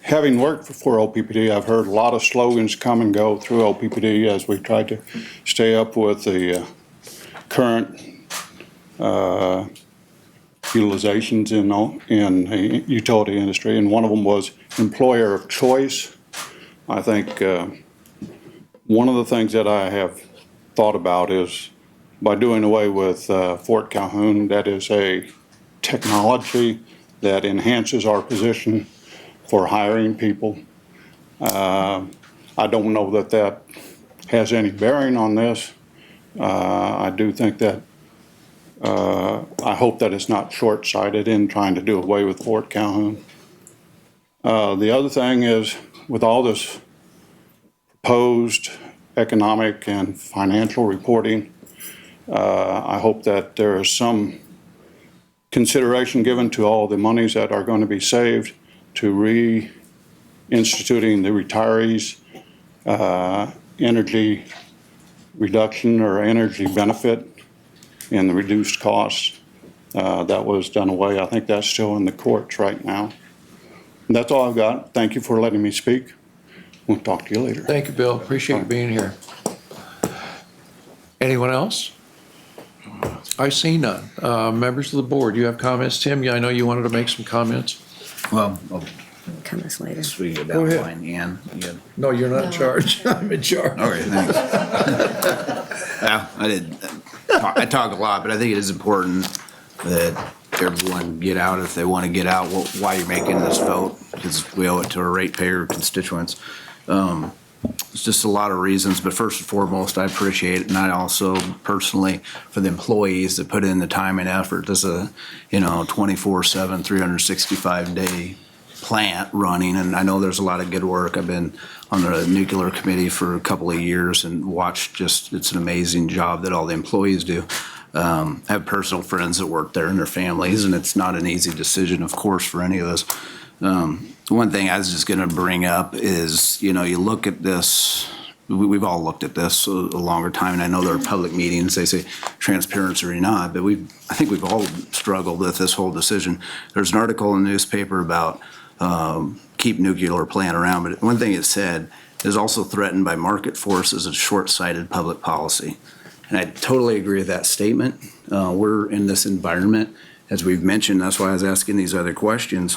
Having worked for OPPD, I've heard a lot of slogans come and go through OPPD as we try to stay up with the current utilizations in the utility industry, and one of them was employer of choice. I think one of the things that I have thought about is by doing away with Fort Calhoun, that is a technology that enhances our position for hiring people. I don't know that that has any bearing on this. I do think that, I hope that it's not short-sighted in trying to do away with Fort Calhoun. The other thing is, with all this proposed economic and financial reporting, I hope that there is some consideration given to all the monies that are going to be saved to reinstituting the retirees energy reduction or energy benefit and the reduced costs. That was done away. I think that's still in the courts right now. And that's all I've got. Thank you for letting me speak. We'll talk to you later. Thank you, Bill. Appreciate you being here. Anyone else? I see none. Members of the board, you have comments? Tim, I know you wanted to make some comments. Well, Comments later. we get Go down the ahead. line, Ian. No, you're not in charge. I'm in charge. Okay, thanks. Yeah, I talk a lot, but I think it is important that everyone get out if they want to get out, why you're making this vote, because we owe it to our ratepayer constituents. It's just a lot of reasons, but first and foremost, I appreciate it, and I also personally, for the employees that put in the time and effort. This is a, 24/7, 365-day plant running, and I know there's a lot of good work. I've been on the nuclear committee for a couple of years and watched it's an amazing job that all the employees do. I have personal friends that work there and their families, and it's not an easy decision, of course, for any of us. One thing I was just going to bring up is, you look at this, we've all looked at this a longer time, and I know there are public meetings, they say transparency or not, but I think we've all struggled with this whole decision. There's an article in the newspaper about keep nuclear plant around, but one thing it said is also threatened by market forces of short-sighted public policy. And I totally agree with that statement. We're in this environment, as we've mentioned, that's why I was asking these other questions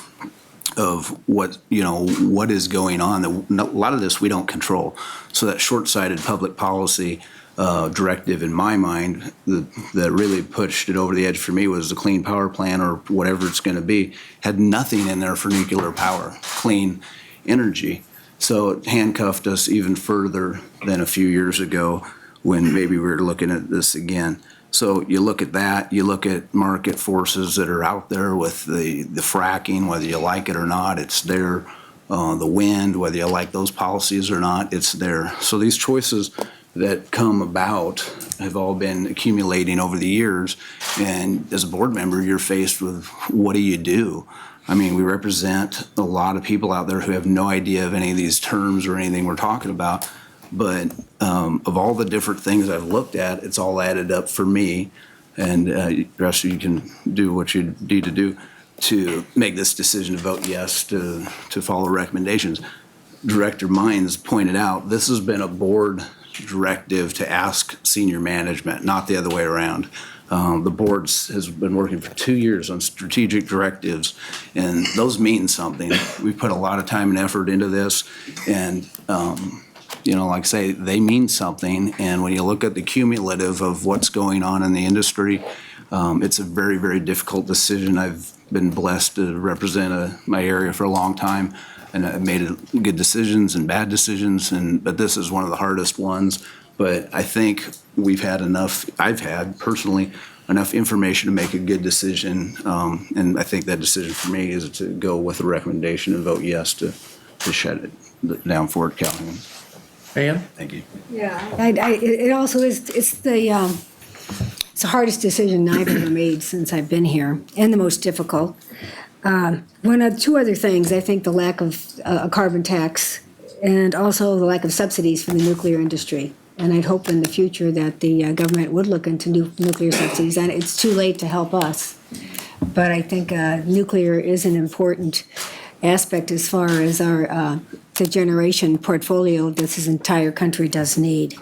of what is going on. A lot of this we don't control. So that short-sighted public policy directive in my mind that really pushed it over the edge for me was the Clean Power Plan, or whatever it's going to be, had nothing in there for nuclear power, clean energy. So it handcuffed us even further than a few years ago when maybe we were looking at this again. So you look at that, you look at market forces that are out there with the fracking, whether you like it or not, it's there. The wind, whether you like those policies or not, it's there. So these choices that come about have all been accumulating over the years. And as a board member, you're faced with, what do? I mean, we represent a lot of people out there who have no idea of any of these terms or anything we're talking about. But of all the different things I've looked at, it's all added up for me. And the rest of you can do what you need to do to make this decision to vote yes to follow recommendations. Director Mines pointed out, this has been a board directive to ask senior management, not the other way around. The board has been working for 2 years on strategic directives, and those mean something. We put a lot of time and effort into this, and like I say, they mean something. And when you look at the cumulative of what's going on in the industry, it's a very, very difficult decision. I've been blessed to represent my area for a long time, and I've made good decisions and bad decisions, but this is one of the hardest ones. But I think I've had personally enough information to make a good decision. And I think that decision for me is to go with the recommendation and vote yes to shut it down Fort Calhoun. Ann? Thank you. Yeah, it also is, it's the hardest decision I've ever made since I've been here, and the most difficult. Two other things, I think the lack of a carbon tax and also the lack of subsidies for the nuclear industry. And I'd hope in the future that the government would look into nuclear subsidies. And it's too late to help us. But I think nuclear is an important aspect as far as the generation portfolio this entire country does need.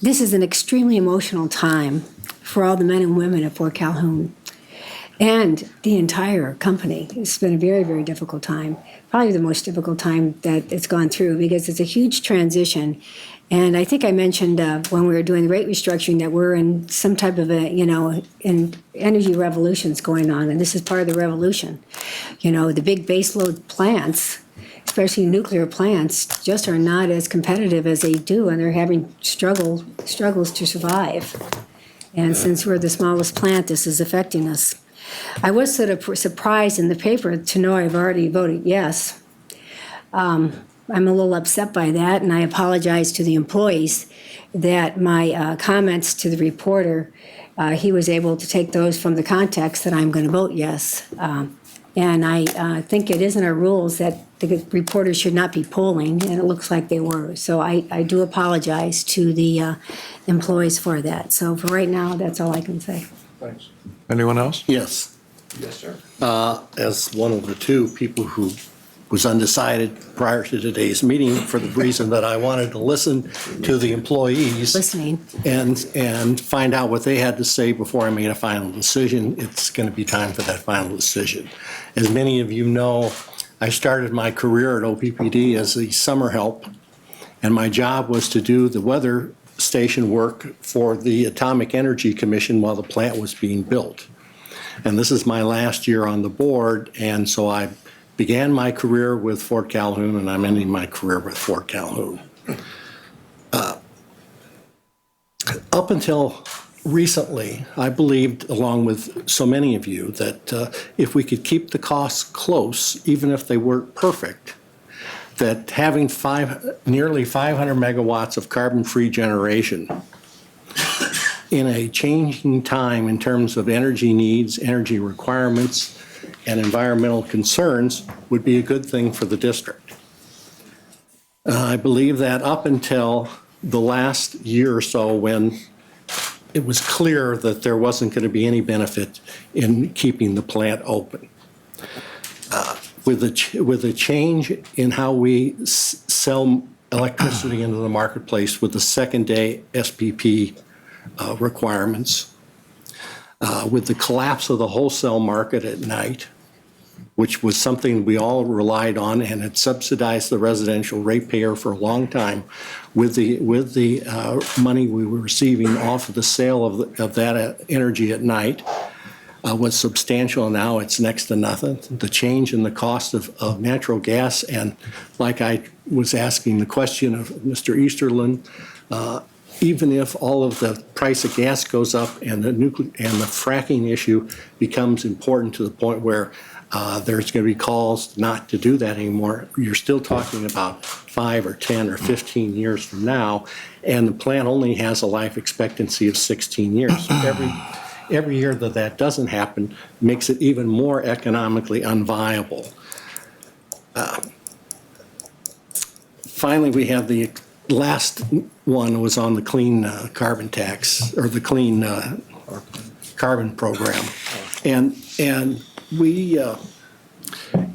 This is an extremely emotional time for all the men and women at Fort Calhoun and the entire company. It's been a very, very difficult time, probably the most difficult time that it's gone through, because it's a huge transition. And I think I mentioned when we were doing the rate restructuring that we're in some type of in energy revolutions going on, and this is part of the revolution. The big baseload plants, especially nuclear plants, just are not as competitive as they do, and they're having struggles to survive. And since we're the smallest plant, this is affecting us. I was sort of surprised in the paper to know I've already voted yes. I'm a little upset by that, and I apologize to the employees that my comments to the reporter, he was able to take those from the context that I'm going to vote yes. And I think it is in our rules that the reporters should not be polling, and it looks like they were. So I do apologize to the employees for that. So for right now, that's all I can say. Thanks. Anyone else? Yes. Yes, sir. As one of the two people who was undecided prior to today's meeting, for the reason that I wanted to listen to the employees. Listening. And find out what they had to say before I made a final decision. It's going to be time for that final decision. As many of you know, I started my career at OPPD as a summer help, and my job was to do the weather station work for the Atomic Energy Commission while the plant was being built. And this is my last year on the board, and so I began my career with Fort Calhoun, and I'm ending my career with Fort Calhoun. Up until recently, I believed, along with so many of you, that if we could keep the costs close, even if they weren't perfect, that having nearly 500 megawatts of carbon-free generation in a changing time in terms of energy needs, energy requirements, and environmental concerns would be a good thing for the district. I believe that up until the last year or so, when it was clear that there wasn't going to be any benefit in keeping the plant open. With a change in how we sell electricity into the marketplace with the second-day SPP requirements, with the collapse of the wholesale market at night, which was something we all relied on and had subsidized the residential ratepayer for a long time with the money we were receiving off of the sale of that energy at night, was substantial. Now it's next to nothing. The change in the cost of natural gas, and like I was asking the question of Mr. Easterlin, even if all of the price of gas goes up and the fracking issue becomes important to the point where there's going to be calls not to do that anymore, you're still talking about 5 or 10 or 15 years from now, and the plant only has a life expectancy of 16 years. Every year that doesn't happen makes it even more economically unviable. Finally, we have the last one was on the clean carbon tax, or the clean carbon program. And we,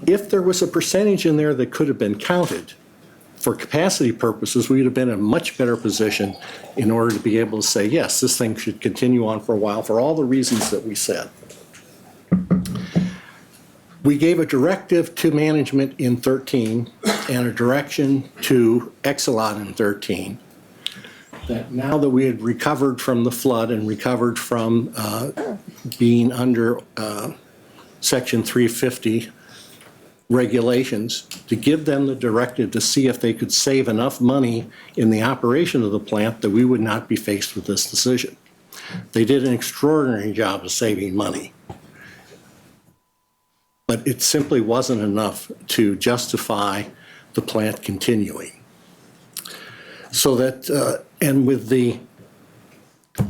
if there was a percentage in there that could have been counted for capacity purposes, we'd have been in a much better position in order to be able to say, yes, this thing should continue on for a while for all the reasons that we said. We gave a directive to management in 13 and a direction to Exelon in 13 that now that we had recovered from the flood and recovered from being under Section 350 regulations, to give them the directive to see if they could save enough money in the operation of the plant that we would not be faced with this decision. They did an extraordinary job of saving money, but it simply wasn't enough to justify the plant continuing. So that, and with the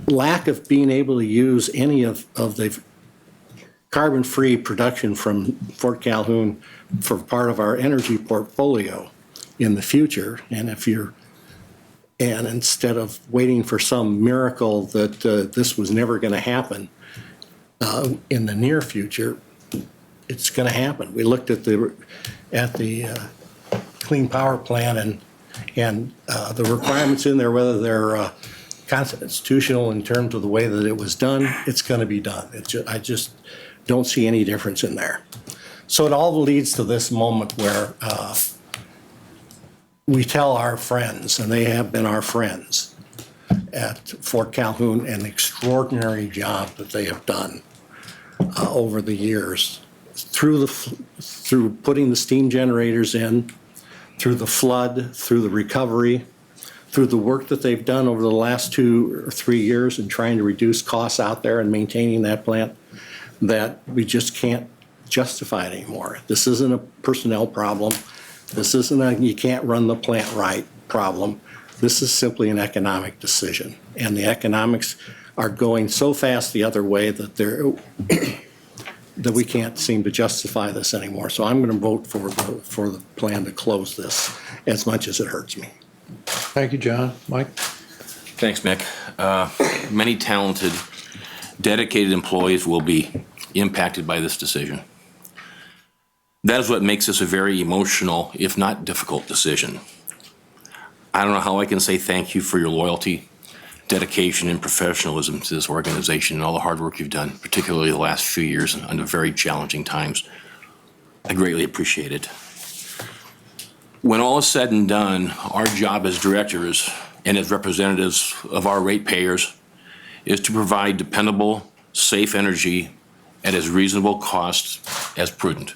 lack of being able to use any of the carbon-free production from Fort Calhoun for part of our energy portfolio in the future, and instead of waiting for some miracle that this was never going to happen in the near future, it's going to happen. We looked at the Clean Power Plan and the requirements in there, whether they're constitutional in terms of the way that it was done, it's going to be done. I just don't see any difference in there. So it all leads to this moment where we tell our friends, and they have been our friends at Fort Calhoun, an extraordinary job that they have done over the years through putting the steam generators in, through the flood, through the recovery, through the work that they've done over the last 2 or 3 years in trying to reduce costs out there and maintaining that plant, that we just can't justify it anymore. This isn't a personnel problem. This isn't a you can't run the plant right problem. This is simply an economic decision. And the economics are going so fast the other way that that we can't seem to justify this anymore. So I'm going to vote for the plan to close this, as much as it hurts me. Thank you, John. Mike? Thanks, Mick. Many talented, dedicated employees will be impacted by this decision. That is what makes this a very emotional, if not difficult, decision. I don't know how I can say thank you for your loyalty, dedication, and professionalism to this organization and all the hard work you've done, particularly the last few years under very challenging times. I greatly appreciate it. When all is said and done, our job as directors and as representatives of our ratepayers is to provide dependable, safe energy at as reasonable cost as prudent.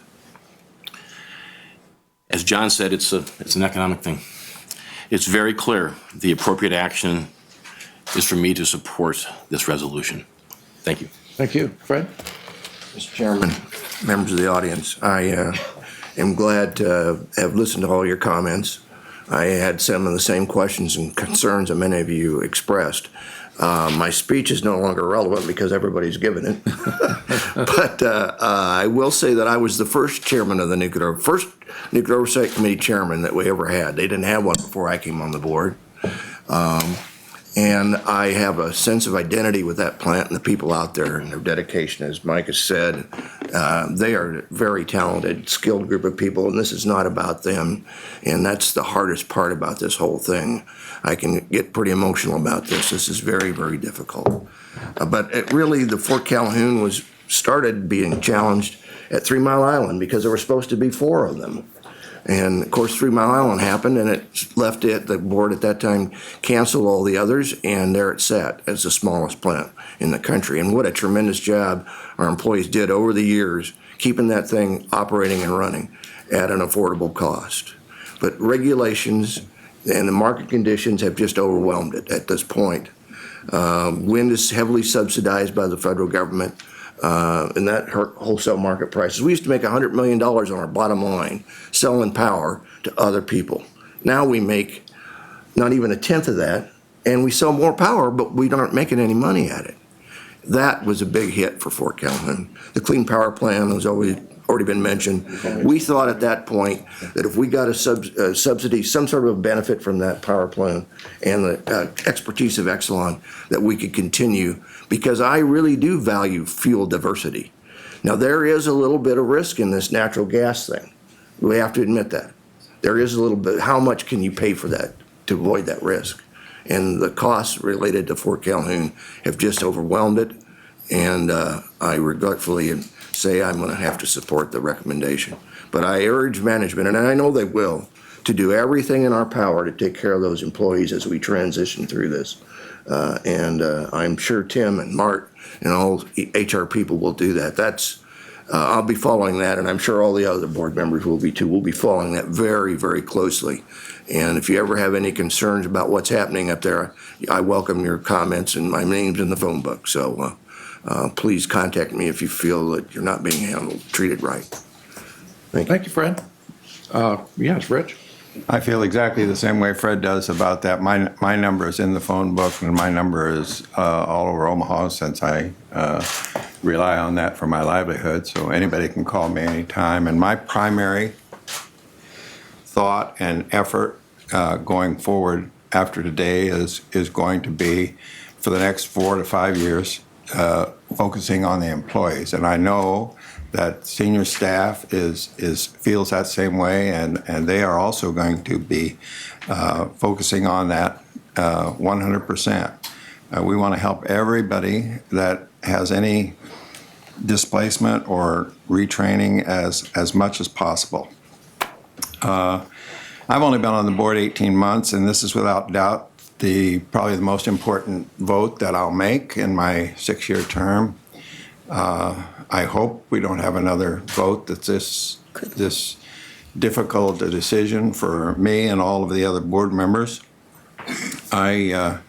As John said, it's an economic thing. It's very clear the appropriate action is for me to support this resolution. Thank you. Thank you. Fred? Mr. Chairman, members of the audience, I am glad to have listened to all your comments. I had some of the same questions and concerns that many of you expressed. My speech is no longer relevant because everybody's given it. But I will say that I was the first chairman of the first Nuclear Oversight Committee chairman that we ever had. They didn't have one before I came on the board. And I have a sense of identity with that plant and the people out there and their dedication, as Mike has said. They are a very talented, skilled group of people, and this is not about them. And that's the hardest part about this whole thing. I can get pretty emotional about this. This is very, very difficult. But really, the Fort Calhoun started being challenged at 3 Mile Island because there were supposed to be 4 of them. And of course, 3 Mile Island happened, and the board at that time canceled all the others, and there it sat as the smallest plant in the country. And what a tremendous job our employees did over the years, keeping that thing operating and running at an affordable cost. But regulations and the market conditions have just overwhelmed it at this point. Wind is heavily subsidized by the federal government, and that hurt wholesale market prices. We used to make $100 million on our bottom line selling power to other people. Now we make not even 1/10 of that, and we sell more power, but we aren't making any money at it. That was a big hit for Fort Calhoun. The Clean Power Plan has already been mentioned. We thought at that point that if we got a subsidy, some sort of a benefit from that power plan and the expertise of Exelon, that we could continue, because I really do value fuel diversity. Now, there is a little bit of risk in this natural gas thing. We have to admit that. There is a little bit. How much can you pay for that to avoid that risk? And the costs related to Fort Calhoun have just overwhelmed it. And I regretfully say I'm going to have to support the recommendation. But I urge management, and I know they will, to do everything in our power to take care of those employees as we transition through this. I'm sure Tim and Mart and all HR people will do that. I'll be following that, and I'm sure all the other board members will be too. We'll be following that very, very closely. And if you ever have any concerns about what's happening up there, I welcome your comments, and my name's in the phone book. So please contact me if you feel that you're not being treated right. Thank you, Fred. Yes, Rich? I feel exactly the same way Fred does about that. My number is in the phone book, and my number is all over Omaha, since I rely on that for my livelihood. So anybody can call me anytime. And my primary thought and effort going forward after today is going to be, for the next 4 to 5 years, focusing on the employees. And I know that senior staff feels that same way, and they are also going to be focusing on that 100%. We want to help everybody that has any displacement or retraining as much as possible. I've only been on the board 18 months, and this is without doubt probably the most important vote that I'll make in my 6-year term. I hope we don't have another vote that's this difficult a decision for me and all of the other board members. I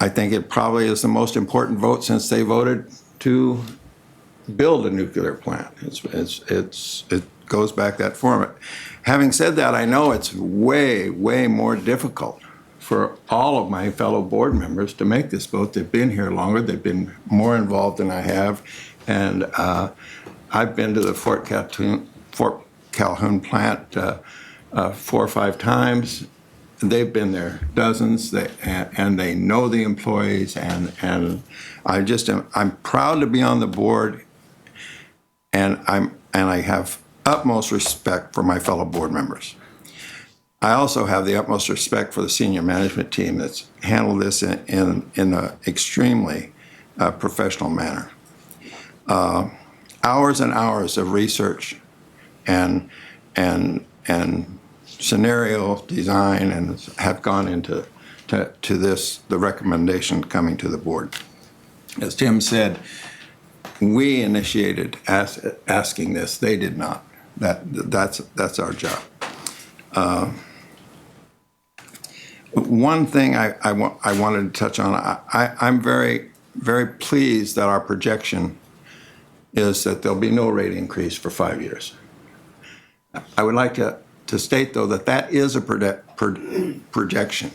think it probably is the most important vote since they voted to build a nuclear plant. It goes back that far. Having said that, I know it's way, way more difficult for all of my fellow board members to make this vote. They've been here longer. They've been more involved than I have. And I've been to the Fort Calhoun plant 4 or 5 times. They've been there dozens, and they know the employees. And I'm proud to be on the board, and I have utmost respect for my fellow board members. I also have the utmost respect for the senior management team that's handled this in an extremely professional manner. Hours and hours of research and scenario design and have gone into the recommendation coming to the board. As Tim said, we initiated asking this. They did not. That's our job. One thing I wanted to touch on, I'm very, very pleased that our projection is that there'll be no rate increase for 5 years. I would like to state, though, that is a projection.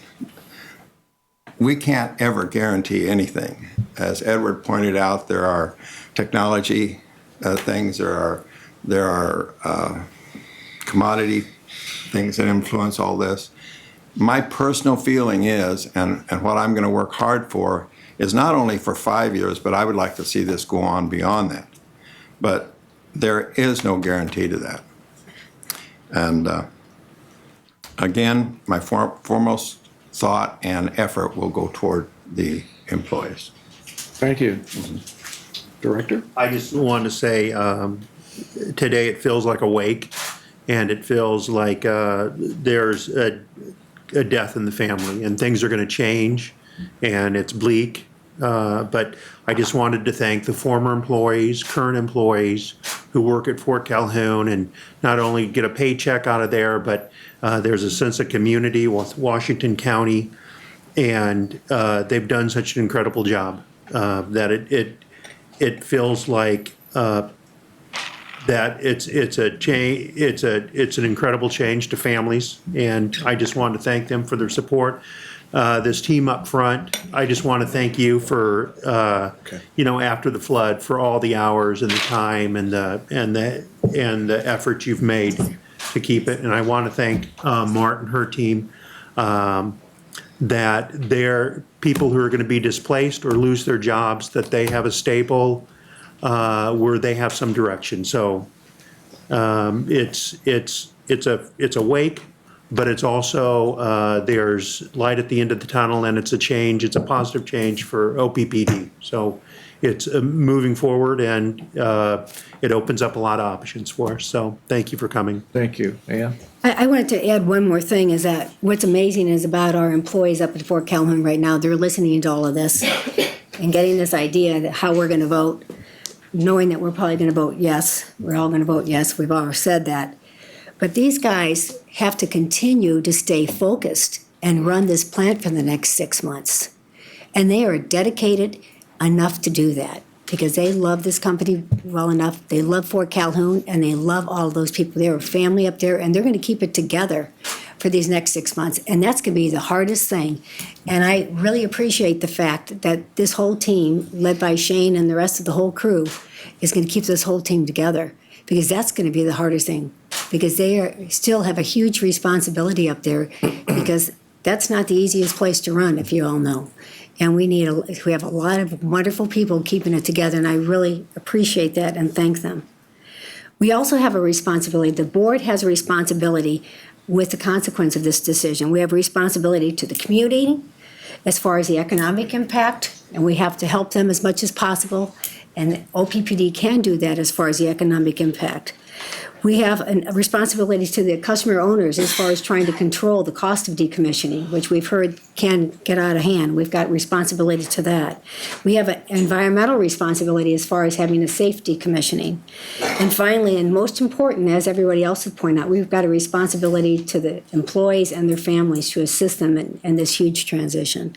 We can't ever guarantee anything. As Edward pointed out, there are technology things, there are commodity things that influence all this. My personal feeling is, and what I'm going to work hard for, is not only for 5 years, but I would like to see this go on beyond that. But there is no guarantee to that. And again, my foremost thought and effort will go toward the employees. Thank you. Director? I just wanted to say, today it feels like a wake, and it feels like there's a death in the family, and things are going to change, and it's bleak. But I just wanted to thank the former employees, current employees who work at Fort Calhoun and not only get a paycheck out of there, but there's a sense of community with Washington County, and they've done such an incredible job that it feels like that it's a change. It's an incredible change to families, and I just want to thank them for their support. This team up front, I just want to thank you for after the flood, for all the hours and the time and the effort you've made to keep it. And I want to thank Mart and her team, that they're people who are going to be displaced or lose their jobs, that they have a stable where they have some direction. So it's a wake, but it's also there's light at the end of the tunnel, and it's a change. It's a positive change for OPPD. So it's moving forward, and it opens up a lot of options for us. So thank you for coming. Thank you. Ann? I wanted to add one more thing, is that what's amazing is about our employees up at Fort Calhoun right now, they're listening to all of this and getting this idea that how we're going to vote, knowing that we're probably going to vote yes. We're all going to vote yes. We've already said that. But these guys have to continue to stay focused and run this plant for the next 6 months. And they are dedicated enough to do that because they love this company well enough. They love Fort Calhoun, and they love all those people. They're a family up there, and they're going to keep it together for these next 6 months. And that's going to be the hardest thing. And I really appreciate the fact that this whole team, led by Shane and the rest of the whole crew, is going to keep this whole team together, because that's going to be the hardest thing, because they still have a huge responsibility up there, because that's not the easiest place to run, if you all know. And we have a lot of wonderful people keeping it together, and I really appreciate that and thank them. We also have a responsibility. The board has a responsibility with the consequence of this decision. We have a responsibility to the community as far as the economic impact, and we have to help them as much as possible. And OPPD can do that as far as the economic impact. We have a responsibility to the customer owners as far as trying to control the cost of decommissioning, which we've heard can get out of hand. We've got responsibility to that. We have an environmental responsibility as far as having a safe decommissioning. And finally, and most important, as everybody else has pointed out, we've got a responsibility to the employees and their families to assist them in this huge transition.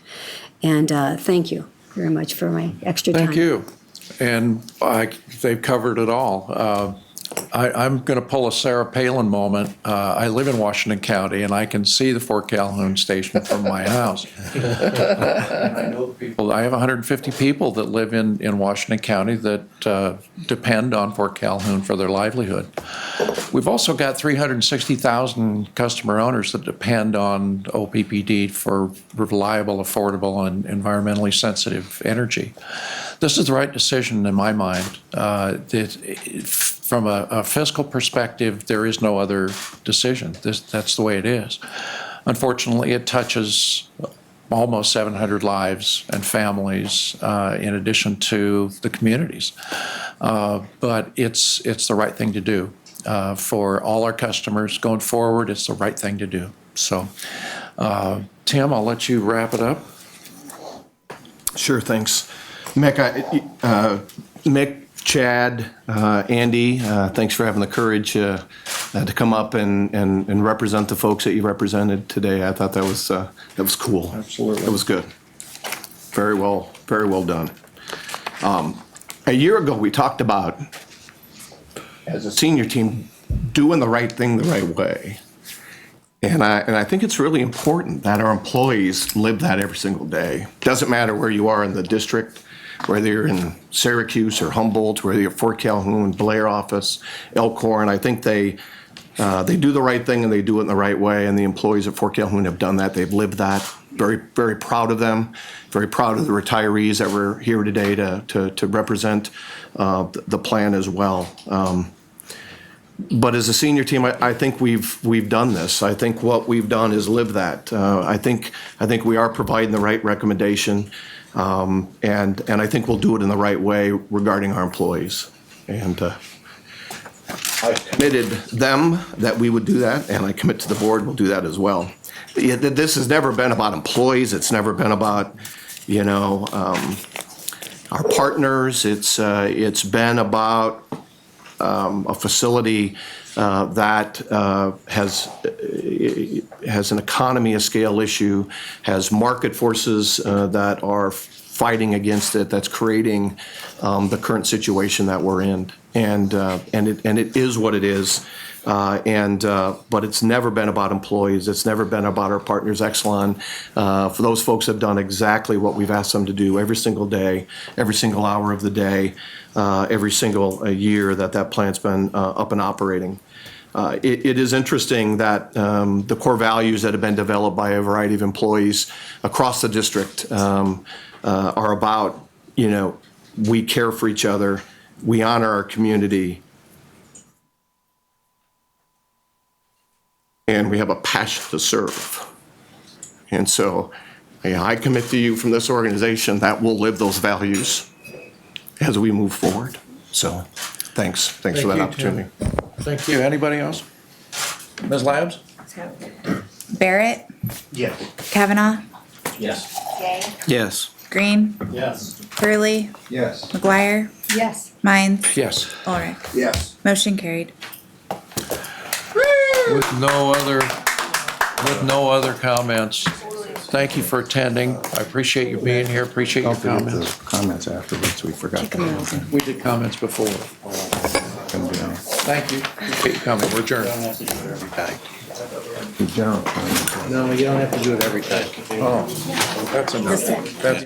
And thank you very much for my extra time. Thank you. And they've covered it all. I'm going to pull a Sarah Palin moment. I live in Washington County, and I can see the Fort Calhoun station from my house. I know the people. I have 150 people that live in Washington County that depend on Fort Calhoun for their livelihood. We've also got 360,000 customer owners that depend on OPPD for reliable, affordable, and environmentally sensitive energy. This is the right decision in my mind. From a fiscal perspective, there is no other decision. That's the way it is. Unfortunately, it touches almost 700 lives and families in addition to the communities. But it's the right thing to do. For all our customers going forward, it's the right thing to do. So, Tim, I'll let you wrap it up. Sure, thanks. Mick, Mick, Chad, Andy, thanks for having the courage to come up and represent the folks that you represented today. I thought that was cool. Absolutely. It was good. Very well done. A year ago, we talked about, as a senior team, doing the right thing the right way. And I think it's really important that our employees live that every single day. Doesn't matter where you are in the district, whether you're in Syracuse or Humboldt, whether you're Fort Calhoun, Blair office, Elkhorn. I think they do the right thing and they do it in the right way. And the employees at Fort Calhoun have done that. They've lived that. Very, very proud of them. Very proud of the retirees that were here today to represent the plan as well. But as a senior team, I think we've done this. I think what we've done is live that. I think we are providing the right recommendation, and I think we'll do it in the right way regarding our employees. And I committed them that we would do that, and I commit to the board we'll do that as well. This has never been about employees. It's never been about, our partners. It's been about a facility that has an economy of scale issue, has market forces that are fighting against it, that's creating the current situation that we're in. And it is what it is. But it's never been about employees. It's never been about our partners, Exelon. For those folks have done exactly what we've asked them to do every single day, every single hour of the day, every single year that plant's been up and operating. It is interesting that the core values that have been developed by a variety of employees across the district are about, we care for each other, we honor our community, and we have a passion to serve. And so I commit to you from this organization that we'll live those values as we move forward. So thanks for that opportunity. Thank you. Anybody else? Ms. Labs? Barrett, Yes. Kavanaugh, Yes. Yes. Green, Yes. Hurley, Yes. McGuire, Yes. Mines, Yes. Ulrich. Yes. Motion carried. With no other comments, thank you for attending. I appreciate you being here, appreciate your comments. Comments afterwards, we forgot. We did comments before. Thank you. Appreciate you coming. We're adjourned. General. No, you don't have to do it every time. Oh, that's enough. That's